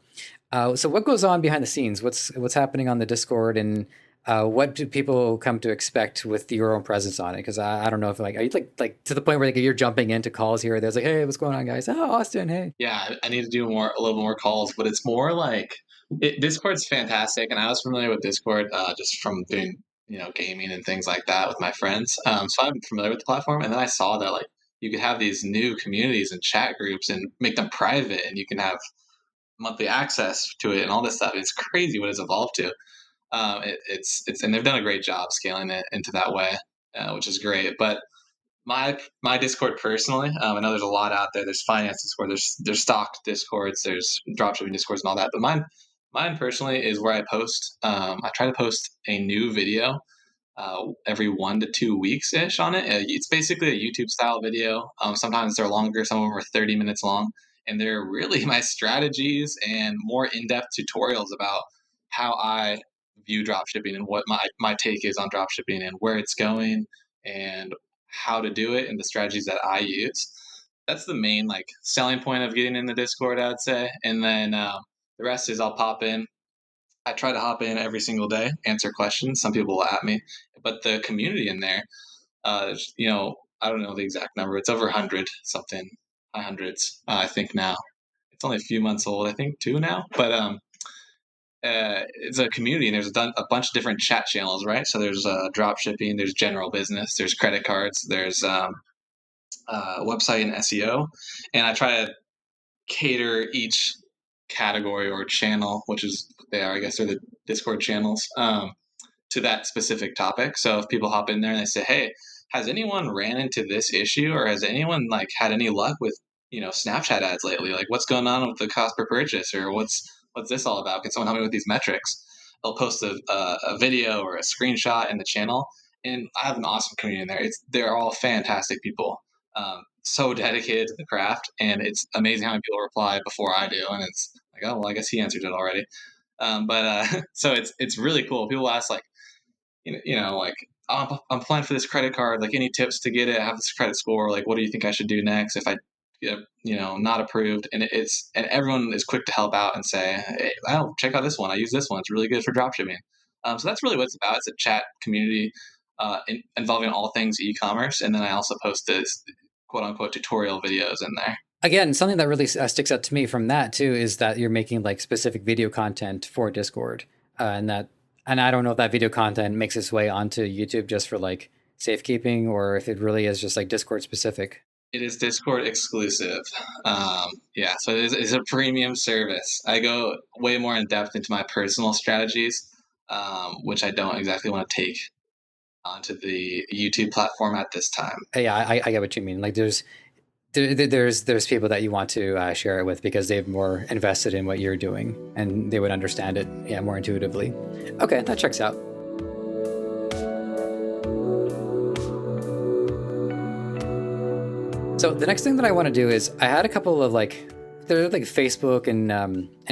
what goes on behind the scenes? What's happening on the Discord, and what do people come to expect with your own presence on it? Because I don't know if are you like to the point where like you're jumping into calls here or there's like, hey, what's going on, guys? Oh, Austin, hey. Yeah, I need to do a little more calls, but it's more like Discord's fantastic, and I was familiar with Discord just from doing gaming and things like that with my friends. So I'm familiar with the platform, and then I saw that like you could have these new communities and chat groups and make them private, and you can have monthly access to it and all this stuff. It's crazy what it's evolved to. It's and they've done a great job scaling it into that way, which is great. But my Discord personally, I know there's a lot out there. There's finance Discord, there's stock Discords, there's dropshipping Discords and all that. But mine personally is where I post. I try to post a new video every 1 to 2 weeks ish on it. It's basically a YouTube style video. Sometimes they're longer, some of them are 30 minutes long, and they're really my strategies and more in depth tutorials about how I view dropshipping and what my take is on dropshipping and where it's going and how to do it and the strategies that I use. That's the main like selling point of getting in the Discord, I'd say. And then the rest is I'll pop in. I try to hop in every single day, answer questions. Some people will at me, but the community in there, I don't know the exact number. It's over 100 something, high hundreds, I think now. It's only a few months old, I think 2 now. But it's a community, and there's a bunch of different chat channels, right? So there's drop shipping, there's general business, there's credit cards, there's website and SEO, and I try to cater each category or channel, which is they are, I guess, they're the Discord channels, to that specific topic. So if people hop in there and they say, "Hey, has anyone ran into this issue, or has anyone like had any luck with Snapchat ads lately? Like, what's going on with the cost per purchase, or what's this all about? Can someone help me with these metrics?" They'll post a video or a screenshot in the channel, and I have an awesome community in there. They're all fantastic people, so dedicated to the craft, and it's amazing how many people reply before I do, and it's like, oh well, I guess he answered it already. But so it's really cool. People ask like, like, oh, I'm applying for this credit card. Like, any tips to get it? I have this credit score. Like, what do you think I should do next if I get, not approved? And and everyone is quick to help out and say, hey, well, check out this one. I use this one. It's really good for dropshipping. So that's really what it's about. It's a chat community involving all things e-commerce. And then I also post this quote unquote tutorial videos in there. Again, something that really sticks out to me from that too is that you're making like specific video content for Discord, and I don't know if that video content makes its way onto YouTube just for like safekeeping, or if it really is just like Discord specific. It is Discord exclusive. Yeah, so it's a premium service. I go way more in depth into my personal strategies, which I don't exactly want to take onto the YouTube platform at this time. Yeah, I get what you mean. Like there's people that you want to share it with because they've more invested in what you're doing and they would understand it, more intuitively. Okay, that checks out. So the next thing that I want to do is I had a couple of there's like Facebook and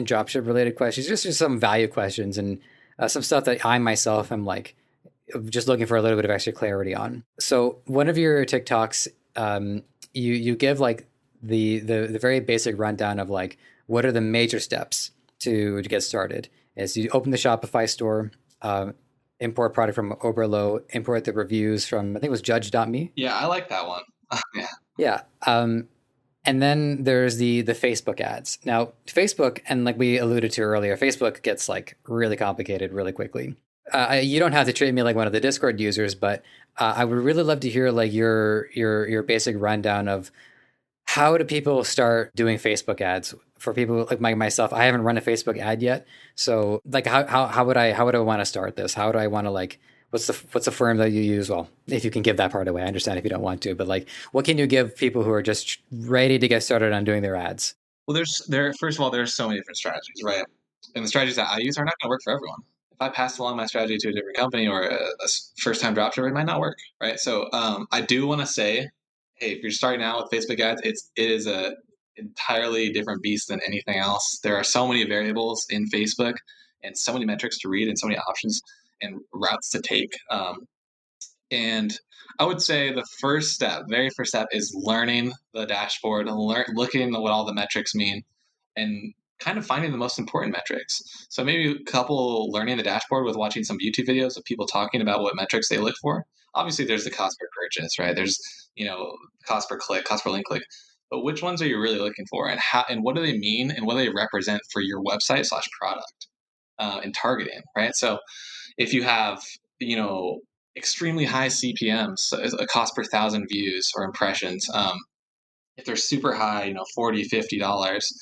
dropship related questions, just some value questions and some stuff that I myself am like just looking for a little bit of extra clarity on. So one of your TikToks, you give like the very basic rundown of like what are the major steps to get started. Is you open the Shopify store, import product from Oberlo, import the reviews from, I think it was judge.me. Yeah, I like that one. Yeah. And then there's the Facebook ads. Now, Facebook, and like we alluded to earlier, Facebook gets like really complicated really quickly. You don't have to treat me like one of the Discord users, but I would really love to hear like your basic rundown of how do people start doing Facebook ads. For people like myself, I haven't run a Facebook ad yet, so like how would I want to start this? How do I want to like what's the firm that you use? Well, if you can give that part away, I understand if you don't want to, but like what can you give people who are just ready to get started on doing their ads? Well, first of all, there's so many different strategies, right? And the strategies that I use are not going to work for everyone. If I pass along my strategy to a different company or a first-time dropshipper, it might not work, right? So I do want to say, hey, if you're starting out with Facebook ads, it is a entirely different beast than anything else. There are so many variables in Facebook and so many metrics to read and so many options and routes to take. And I would say the very first step is learning the dashboard, looking at what all the metrics mean, and kind of finding the most important metrics. So maybe a couple learning the dashboard with watching some YouTube videos of people talking about what metrics they look for. Obviously, there's the cost per purchase, right? There's cost per click, cost per link click. But which ones are you really looking for, and how, and what do they mean, and what do they represent for your website / product and targeting, right? So if you have extremely high CPMs, a cost per 1,000 views or impressions, if they're super high, $40-$50,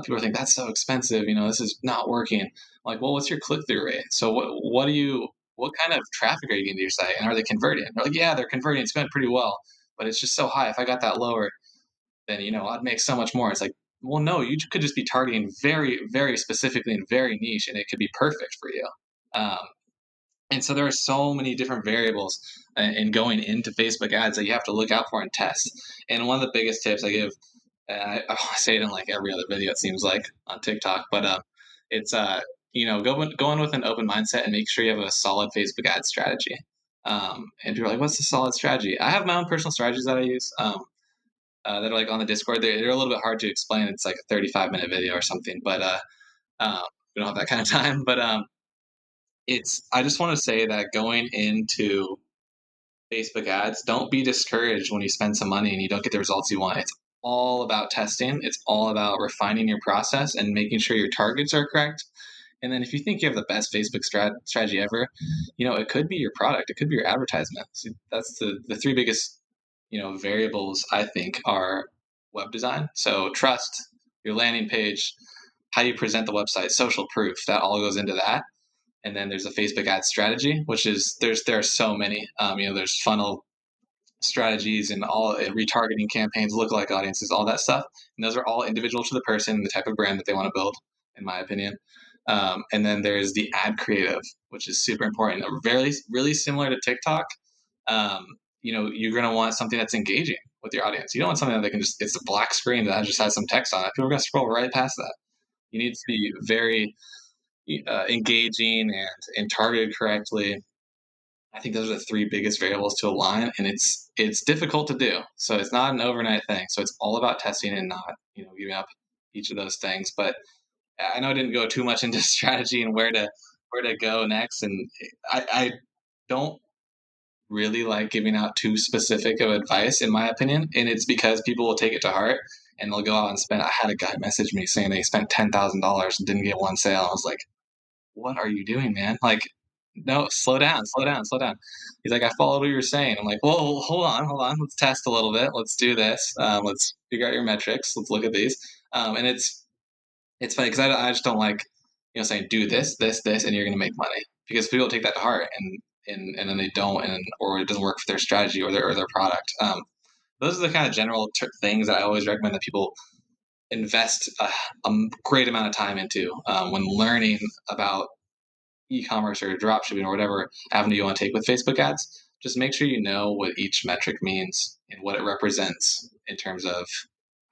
people think that's so expensive. This is not working. Like, well, what's your click-through rate? So what kind of traffic are you getting to your site, and are they converting? They're like, yeah, they're converting. It's going pretty well, but it's just so high. If I got that lower, then I'd make so much more. It's like, well, no, you could just be targeting very, very specifically and very niche, and it could be perfect for you. And so there are so many different variables in going into Facebook ads that you have to look out for and test. And one of the biggest tips I give, I say it in like every other video, it seems like, on TikTok, but it's go in with an open mindset and make sure you have a solid Facebook ad strategy. And people are like, what's the solid strategy? I have my own personal strategies that I use that are like on the Discord. They're a little bit hard to explain. It's like a 35-minute video or something, but we don't have that kind of time. But I just want to say that going into Facebook ads, don't be discouraged when you spend some money and you don't get the results you want. It's all about testing. It's all about refining your process and making sure your targets are correct And then if you think you have the best Facebook strategy ever, it could be your product, it could be your advertisement. So that's the three biggest, variables I think are web design. So trust, your landing page, how you present the website, social proof, that all goes into that. And then there's a Facebook ad strategy, which is there are so many. There's funnel strategies and all retargeting campaigns, lookalike audiences, all that stuff. And those are all individual to the person, the type of brand that they want to build, in my opinion. And then there's the ad creative, which is super important. Very, really similar to TikTok. You're going to want something that's engaging with your audience. You don't want something that it's a black screen that just has some text on it. People are going to scroll right past that. You need to be very engaging and targeted correctly. I think those are the three biggest variables to align, and it's difficult to do. So it's not an overnight thing. So it's all about testing and not giving up each of those things. But I know I didn't go too much into strategy and where to go next, and I don't really like giving out too specific of advice, in my opinion, and it's because people will take it to heart and they'll go out and spend. I had a guy message me saying they spent $10,000 and didn't get one sale. I was like, what are you doing, man? Like, no, slow down. He's like, I followed what you were saying. I'm like, well, hold on. Let's test a little bit. Let's do this. Let's figure out your metrics. Let's look at these. And it's funny because I just don't like, saying do this, and you're going to make money, because people take that to heart and then they don't, or it doesn't work for their strategy or their product. Those are the kind of general things that I always recommend that people invest a great amount of time into when learning about e-commerce or dropshipping or whatever avenue you want to take with Facebook ads. Just make sure you know what each metric means and what it represents in terms of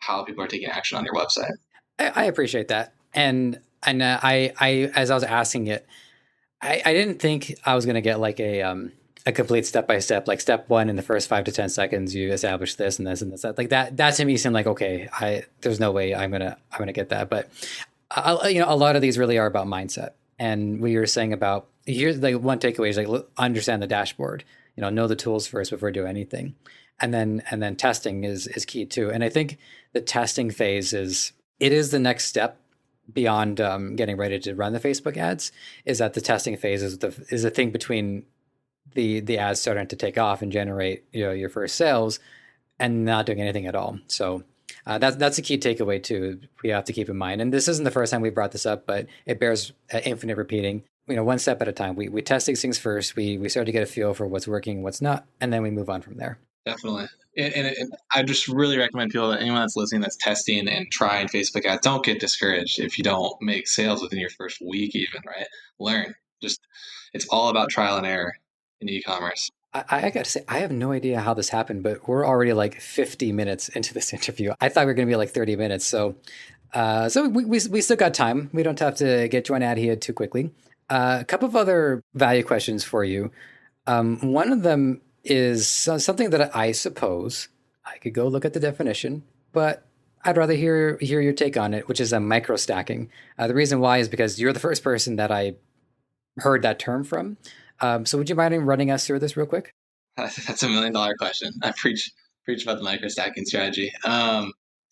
how people are taking action on your website. I appreciate that. And I as I was asking it, I didn't think I was going to get like a complete step-by-step, like step one, in the first 5 to 10 seconds, you establish this and this and this. Like that to me seemed like, okay, there's no way I'm going to get that. But a lot of these really are about mindset. And we were saying about, here's like one takeaway is like, understand the dashboard, know the tools first before doing anything. And then testing is key too. And I think the testing phase is the next step beyond getting ready to run the Facebook ads. Is that the testing phase is the thing between the ads starting to take off and generate your first sales and not doing anything at all. So that's a key takeaway too. We have to keep in mind, and this isn't the first time we brought this up, but it bears infinite repeating. One step at a time. We test these things first. We start to get a feel for what's working and what's not, and then we move on from there. Definitely. And I just really recommend people, that anyone that's listening that's testing and trying Facebook ads, don't get discouraged if you don't make sales within your first week even, right? Learn. It's all about trial and error in e-commerce. I got to say, I have no idea how this happened, but we're already like 50 minutes into this interview. I thought we were going to be like 30 minutes. So we still got time. We don't have to get to an ad here too quickly. A couple of other value questions for you. One of them is something that I suppose I could go look at the definition, but I'd rather hear your take on it, which is a micro stacking. The reason why is because you're the first person that I heard that term from. So would you mind running us through this real quick? That's $1 million question. I preach about the micro stacking strategy.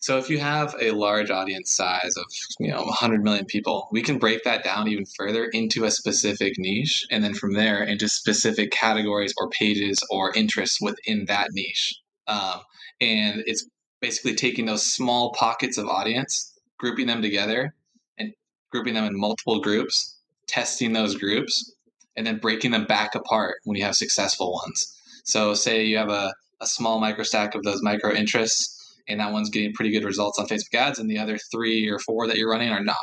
So if you have a large audience size of 100 million people, we can break that down even further into a specific niche, and then from there into specific categories or pages or interests within that niche. And it's basically taking those small pockets of audience, grouping them together, and grouping them in multiple groups, testing those groups, and then breaking them back apart when you have successful ones. So say you have a small micro stack of those micro interests, and that one's getting pretty good results on Facebook ads, and the other 3 or 4 that you're running are not.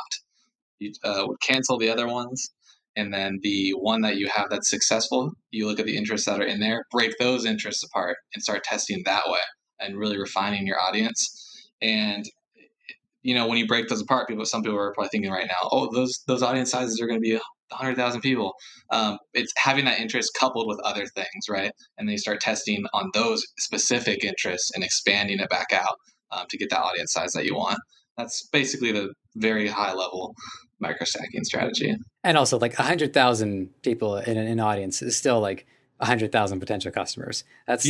You would cancel the other ones, and then the one that you have that's successful, you look at the interests that are in there, break those interests apart, and start testing that way, and really refining your audience. And when you break those apart, some people are probably thinking right now, oh, those audience sizes are going to be 100,000 people. It's having that interest coupled with other things, right? And then you start testing on those specific interests and expanding it back out to get that audience size that you want. That's basically the very high level microstacking strategy. And also, like 100,000 people in an audience is still like 100,000 potential customers. That's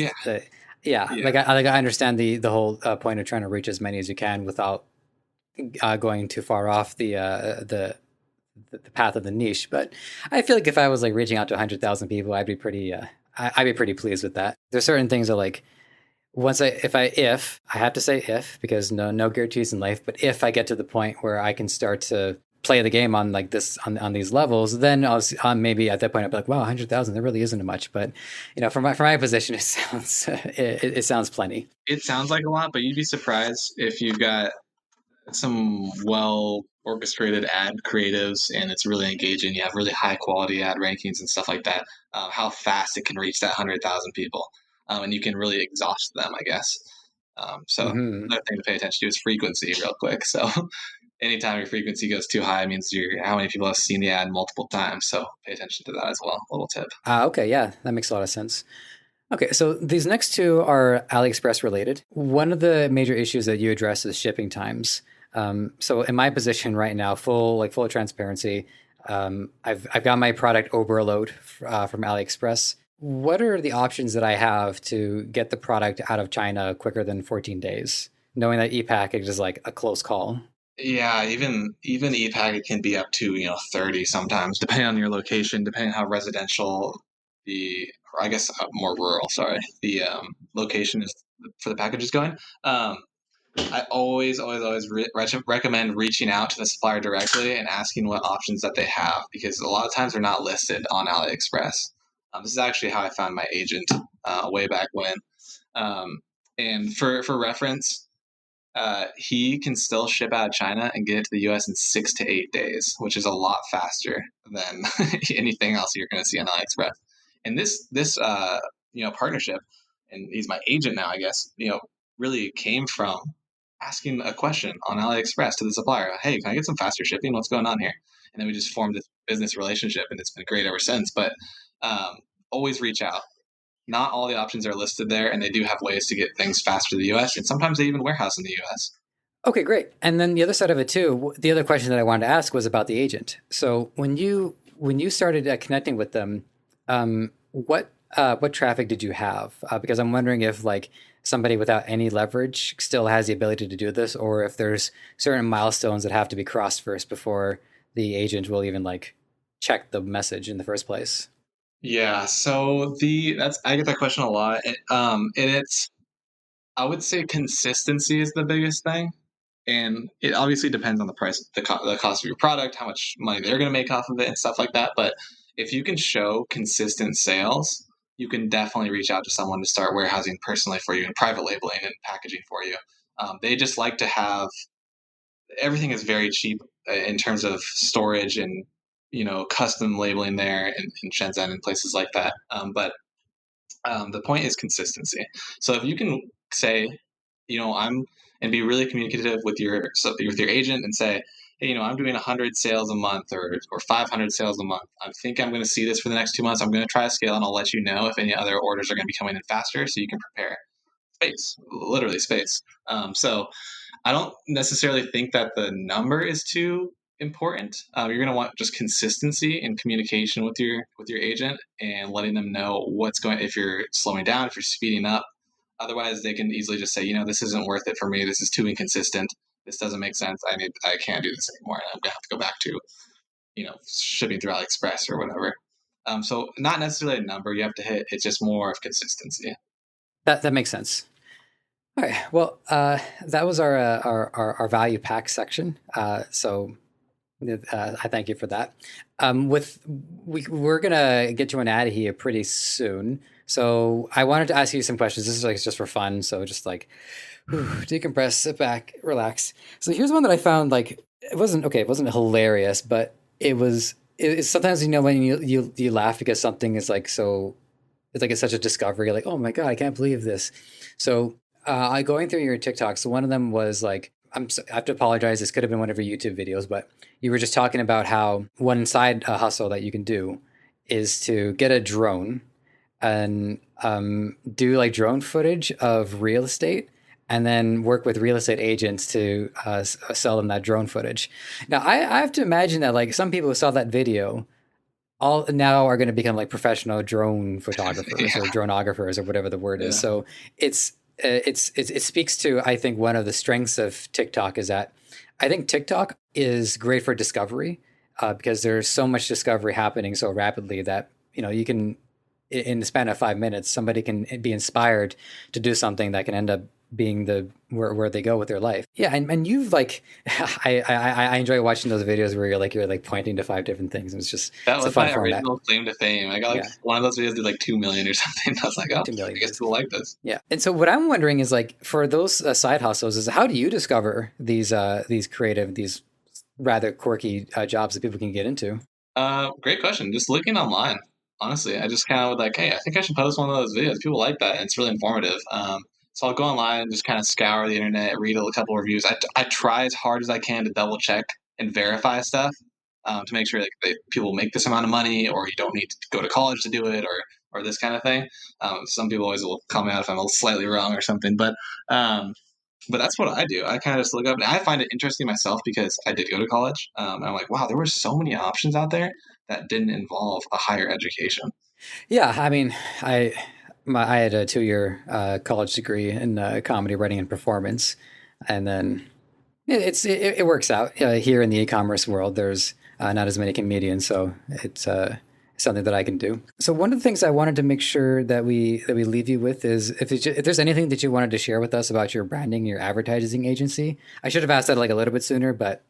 yeah. Like I understand the whole point of trying to reach as many as you can without going too far off the the path of the niche. But I feel like if I was like reaching out to 100,000 people, I'd be pretty I'd be pretty pleased with that. There's certain things that like once if I have to say if, because no guarantees in life, but if I get to the point where I can start to play the game on like this on these levels, then maybe at that point I'll be like, wow, 100,000, there really isn't much. But from my position, it sounds it sounds plenty. It sounds like a lot, but you'd be surprised if you've got some well orchestrated ad creatives and it's really engaging. You have really high quality ad rankings and stuff like that. How fast it can reach that 100,000 people, and you can really exhaust them, I guess. So Mm-hmm. another thing to pay attention to is frequency, real quick. So anytime your frequency goes too high, it means how many people have seen the ad multiple times. So pay attention to that as well. A little tip. Okay, yeah, that makes a lot of sense. Okay, so these next two are AliExpress related. One of the major issues that you address is shipping times. So in my position right now, full transparency, I've got my product overload from AliExpress. What are the options that I have to get the product out of China quicker than 14 days, knowing that e-package is like a close call? Yeah, even e-packet can be up to 30 sometimes, depending on your location, depending on how residential or I guess more rural. Sorry, the location is for the package is going. I always recommend reaching out to the supplier directly and asking what options that they have, because a lot of times they're not listed on AliExpress. This is actually how I found my agent way back when. Um, and for reference, he can still ship out of China and get it to the U.S. in 6 to 8 days, which is a lot faster than anything else you're going to see on AliExpress. And this partnership, and he's my agent now, I guess. Really came from asking a question on AliExpress to the supplier. Hey, can I get some faster shipping? What's going on here? And then we just formed this business relationship, and it's been great ever since. But always reach out. Not all the options are listed there, and they do have ways to get things faster to the US, and sometimes they even warehouse in the US. Okay, great. And then the other side of it too, the other question that I wanted to ask was about the agent. So when you started connecting with them, what traffic did you have? Because I'm wondering if like somebody without any leverage still has the ability to do this, or if there's certain milestones that have to be crossed first before the agent will even like check the message in the first place. Yeah, so that's I get that question a lot. And it's I would say consistency is the biggest thing, and it obviously depends on the price, the cost of your product, how much money they're going to make off of it, and stuff like that. But if you can show consistent sales, you can definitely reach out to someone to start warehousing personally for you and private labeling and packaging for you. They just like to have everything is very cheap in terms of storage and custom labeling there in Shenzhen and places like that. But the point is consistency. So if you can say, I'm and be really communicative with your agent and say, hey, I'm doing 100 sales a month or 500 sales a month. I think I'm going to see this for the next 2 months. I'm going to try to scale, and I'll let you know if any other orders are going to be coming in faster, so you can prepare space, literally space. So I don't necessarily think that the number is too important. You're going to want just consistency and communication with your agent and letting them know what's going. If you're slowing down, if you're speeding up, otherwise they can easily just say, this isn't worth it for me. This is too inconsistent. This doesn't make sense. I can't do this anymore. And I'm gonna have to go back to shipping through AliExpress or whatever. So not necessarily a number you have to hit. It's just more of consistency. That makes sense. All right. Well, that was our value pack section. So I thank you for that. We're gonna get to an ad here pretty soon. So I wanted to ask you some questions. This is like just for fun. So just like decompress, sit back, relax. So here's one that I found like it wasn't okay. It wasn't hilarious, but it was. It's sometimes when you laugh because something is like so. It's like it's such a discovery. Like, oh my god, I can't believe this. So I going through your TikToks. One of them was like, I have to apologize. This could have been one of your YouTube videos, but you were just talking about how one side hustle that you can do is to get a drone and do like drone footage of real estate and then work with real estate agents to sell them that drone footage. Now, I have to imagine that like some people who saw that video all now are going to become like professional drone photographers Yeah, or dronographers or whatever the word is. yeah, So it speaks to, I think, one of the strengths of TikTok is that I think TikTok is great for discovery. because there's so much discovery happening so rapidly that, you can, in the span of 5 minutes, somebody can be inspired to do something that can end up being where they go with their life. Yeah, and you've like, I enjoy watching those videos where you're pointing to 5 different things, and That it's a was fun my format. original claim to fame. I got like Yeah, one of those videos did like 2 million or something. I was like, oh, 2 million I guess views. people like this. Yeah, and so what I'm wondering is like for those side hustles, is how do you discover these creative, these rather quirky jobs that people can get into? Great question. Just looking online. Honestly, I just kind of was like, hey, I think I should post one of those videos. People like that, and it's really informative. So I'll go online and just kind of scour the internet, read a couple reviews. I try as hard as I can to double check and verify stuff to make sure that people make this amount of money, or you don't need to go to college to do it, or this kind of thing. Some people always will call me out if I'm slightly wrong or something, um, but that's what I do. I kind of just look up, and I find it interesting myself because I did go to college. And I'm like, wow, there were so many options out there that didn't involve a higher education. Yeah, I mean, I had a 2-year college degree in comedy writing and performance, and then it works out here in the e-commerce world. There's not as many comedians, so it's something that I can do. So one of the things I wanted to make sure that we leave you with is if there's anything that you wanted to share with us about your branding, your advertising agency. I should have asked that like a little bit sooner, but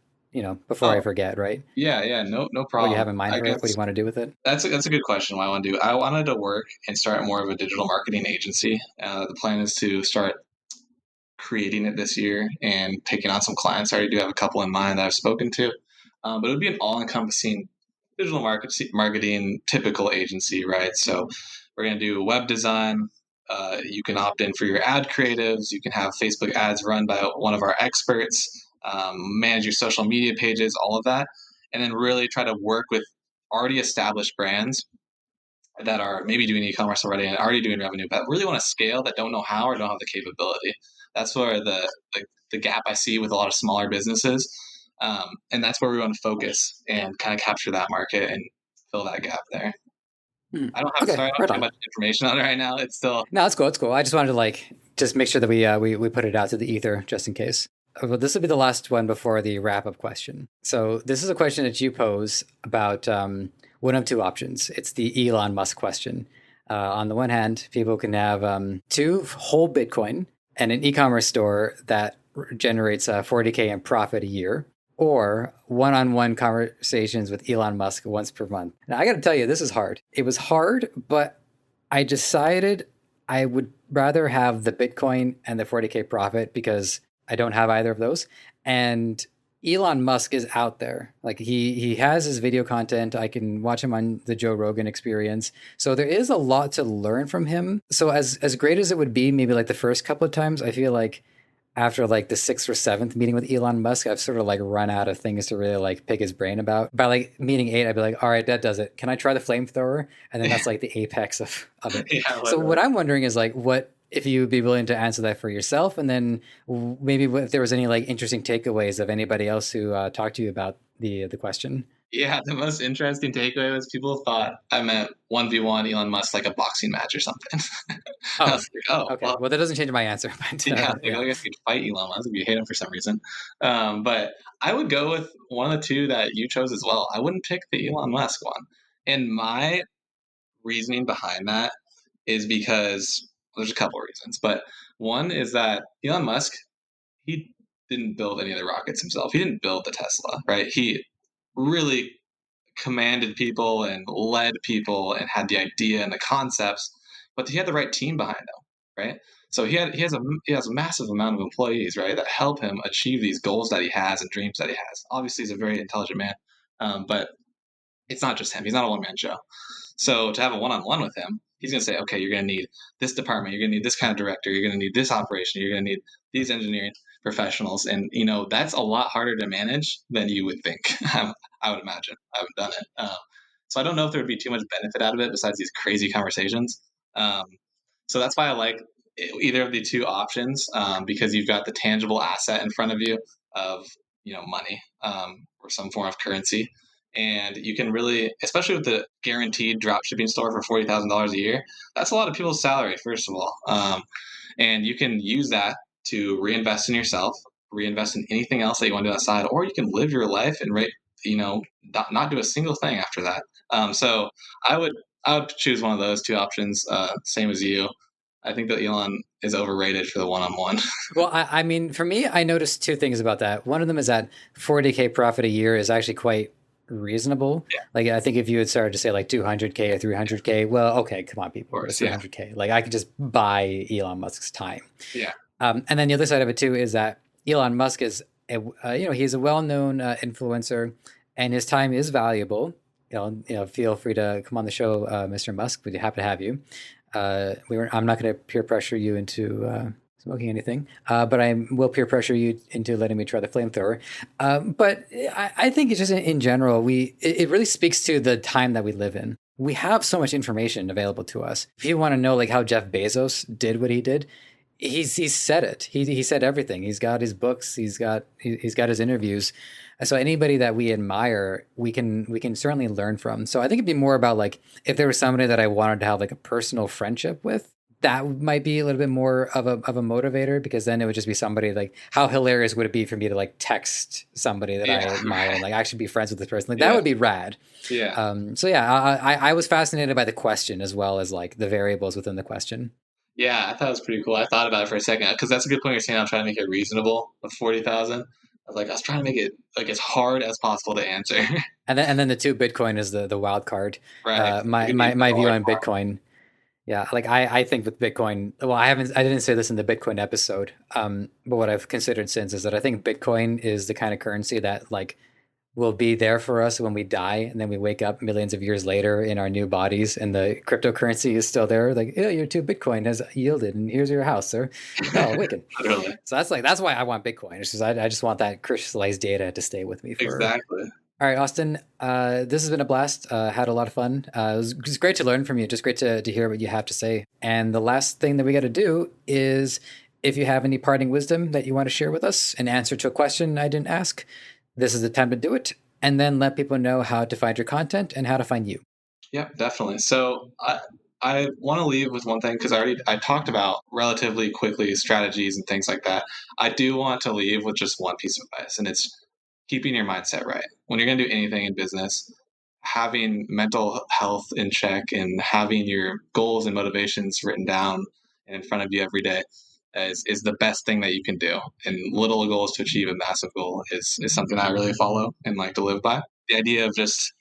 before I Oh, forget, right? yeah, no What do you problem. have in mind I for it? What do guess you want to do with it? that's a good question. What I want to do, I wanted to work and start more of a digital marketing agency. The plan is to start creating it this year and taking on some clients. I already do have a couple in mind that I've spoken to, but it would be an all-encompassing digital marketing typical agency, right? So we're going to do web design. You can opt in for your ad creatives. You can have Facebook ads run by one of our experts, manage your social media pages, all of that, and then really try to work with already established brands that are maybe doing e-commerce already and already doing revenue, but really want to scale that don't know how or don't have the capability. That's where the gap I see with a lot of smaller businesses, and that's where we want to focus and kind of capture that market and fill that gap there. Hmm. Sorry, Okay, I don't right have too on. much information on it right now. It's still No, it's cool. It's cool. I just wanted to just make sure that we put it out to the ether just in case. Well, this will be the last one before the wrap up question. So this is a question that you pose about one of two options. It's the Elon Musk question. On the one hand, people can have two whole Bitcoin and an e-commerce store that generates 40K in profit a year, or one-on-one conversations with Elon Musk once per month. Now, I got to tell you, this is hard. It was hard, but I decided I would rather have the Bitcoin and the 40K profit because I don't have either of those. And Elon Musk is out there. Like he has his video content. I can watch him on the Joe Rogan Experience. So there is a lot to learn from him. So as great as it would be, maybe like the first couple of times, I feel like after like the sixth or seventh meeting with Elon Musk, I've sort of like run out of things to really like pick his brain about. By like meeting 8, I'd be like, all right, that does it. Can I try the flamethrower? And then that's like the apex of it. yeah, So literally. what I'm wondering is like, what if you'd be willing to answer that for yourself, and then maybe if there was any like interesting takeaways of anybody else who talked to you about the question. Yeah, the most interesting takeaway was people thought I meant 1v1 Elon Musk like a boxing match or something. I Oh, was like, oh, okay. well, Well, that doesn't change my answer, but yeah, like, yeah. I guess you'd fight Elon Musk if you hate him for some reason. But I would go with one of the two that you chose as well. I wouldn't pick the Elon Musk one. And my reasoning behind that is because there's a couple reasons. But one is that Elon Musk, he didn't build any of the rockets himself. He didn't build the Tesla, right? He really commanded people and led people and had the idea and the concepts, but he had the right team behind him, right? So he has a massive amount of employees, right, that help him achieve these goals that he has and dreams that he has. Obviously, he's a very intelligent man, but it's not just him. He's not a one man show. So to have a one on one with him, he's going to say, okay, you're going to need this department, you're going to need this kind of director, you're going to need this operation, you're going to need these engineering professionals, and that's a lot harder to manage than you would think. I would imagine. I haven't done it, so I don't know if there would be too much benefit out of it besides these crazy conversations. Um, so that's why I like either of the two options because you've got the tangible asset in front of you of money or some form of currency, and you can really, especially with the guaranteed drop shipping store for $40,000 a year, that's a lot of people's salary, first of all. And you can use that to reinvest in yourself, reinvest in anything else that you want to do outside, or you can live your life and not do a single thing after that. So I would choose one of those two options. Same as you. I think that Elon is overrated for the one-on-one. Well, I mean, for me, I noticed two things about that. One of them is that 40K profit a year is actually quite reasonable. Yeah. Like, I think if you had started to say like 200K or 300K, well, okay, come on, people, course, 300K. Like, I could just buy Elon Musk's time. Yeah. And then the other side of it too is that Elon Musk is, he's a well-known influencer, and his time is valuable. Feel free to come on the show, Mr. Musk. We'd be happy to have you. I'm not going to peer pressure you into smoking anything, but I will peer pressure you into letting me try the flamethrower. But I think it's just in general, it really speaks to the time that we live in. We have so much information available to us. If you want to know like how Jeff Bezos did what he did, he's said it. He said everything. He's got his books. He's got his interviews. So anybody that we admire, we can certainly learn from. So I think it'd be more about like if there was somebody that I wanted to have like a personal friendship with, that might be a little bit more of a motivator, because then it would just be somebody like, how hilarious would it be for me to like text somebody that I admire and like actually be friends with this person? Like that would be rad. Yeah. I was fascinated by the question as well as like the variables within the question. Yeah, I thought it was pretty cool. I thought about it for a second because that's a good point you're saying. I'm trying to make it reasonable with 40,000. I was trying to make it like as hard as possible to answer. And then the 2 Bitcoin is the wild card. Right. My view on Bitcoin. Yeah, like I think with Bitcoin, well, I didn't say this in the Bitcoin episode, but what I've considered since is that I think Bitcoin is the kind of currency that like will be there for us when we die, and then we wake up millions of years later in our new bodies, and the cryptocurrency is still there. Like, oh, your 2 Bitcoin has yielded, and here's your house, sir. Oh, wicked. So that's why I want Bitcoin. It's just I just want that crystallized data to stay with me. Exactly. All right, Austin, this has been a blast. Had a lot of fun. It was great to learn from you. Just great to hear what you have to say. And the last thing that we got to do is, if you have any parting wisdom that you want to share with us, an answer to a question I didn't ask, this is the time to do it. And then let people know how to find your content and how to find you. Yeah, definitely. So I want to leave with one thing, because I talked about relatively quickly strategies and things like that. I do want to leave with just one piece of advice, and it's keeping your mindset right. When you're going to do anything in business, having mental health in check and having your goals and motivations written down and in front of you every day is the best thing that you can do. And little goals to achieve a massive goal is something I really follow and like to live by. The idea of just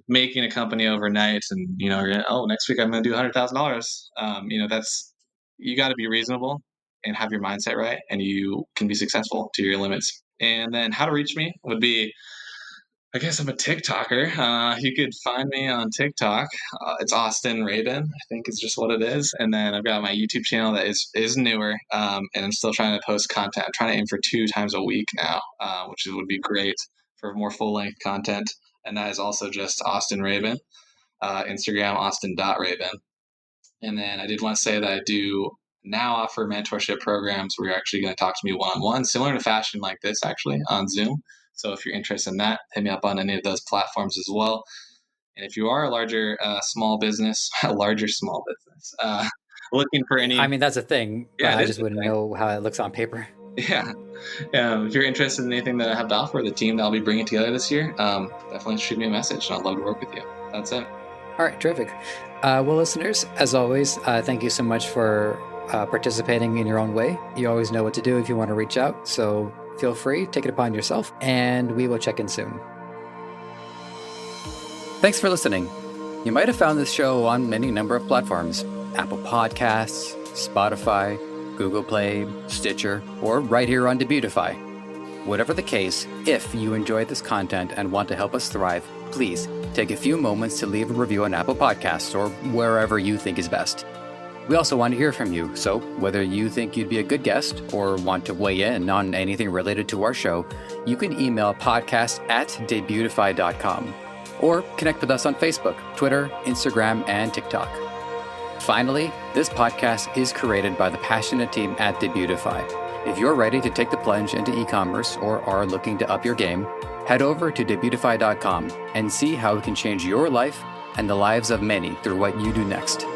making a company overnight and, next week I'm going to do $100,000. That's, you got to be reasonable and have your mindset right, and you can be successful to your limits. And then how to reach me would be, I guess I'm a TikToker. You could find me on TikTok. It's Austin Rabin, I think is just what it is. And then I've got my YouTube channel that is newer, and I'm still trying to post content. I'm trying to aim for 2 times a week now, which would be great for more full-length content. And that is also just Austin Rabin. Instagram, austin.rabin. And then I did want to say that I do now offer mentorship programs where you're actually going to talk to me one-on-one, similar to fashion like this, actually, on Zoom. So if you're interested in that, hit me up on any of those platforms as well. And if you are a larger small business, looking for any... I mean, that's a thing. Yeah, I just wouldn't know how it looks on paper. Yeah. If you're interested in anything that I have to offer, the team that I'll be bringing together this year, definitely shoot me a message, and I'd love to work with you. That's it. All right, terrific. Well, listeners, as always, thank you so much for participating in your own way. You always know what to do if you want to reach out, so feel free, take it upon yourself, and we will check in soon. Thanks for listening. You might have found this show on any number of platforms: Apple Podcasts, Spotify, Google Play, Stitcher, or right here on Debutify. Whatever the case, if you enjoyed this content and want to help us thrive, please take a few moments to leave a review on Apple Podcasts or wherever you think is best. We also want to hear from you, so whether you think you'd be a good guest or want to weigh in on anything related to our show, you can email podcast@debutify.com or connect with us on Facebook, Twitter, Instagram, and TikTok. Finally, this podcast is created by the passionate team at Debutify. If you're ready to take the plunge into e-commerce or are looking to up your game, head over to Debutify.com and see how it can change your life and the lives of many through what you do next.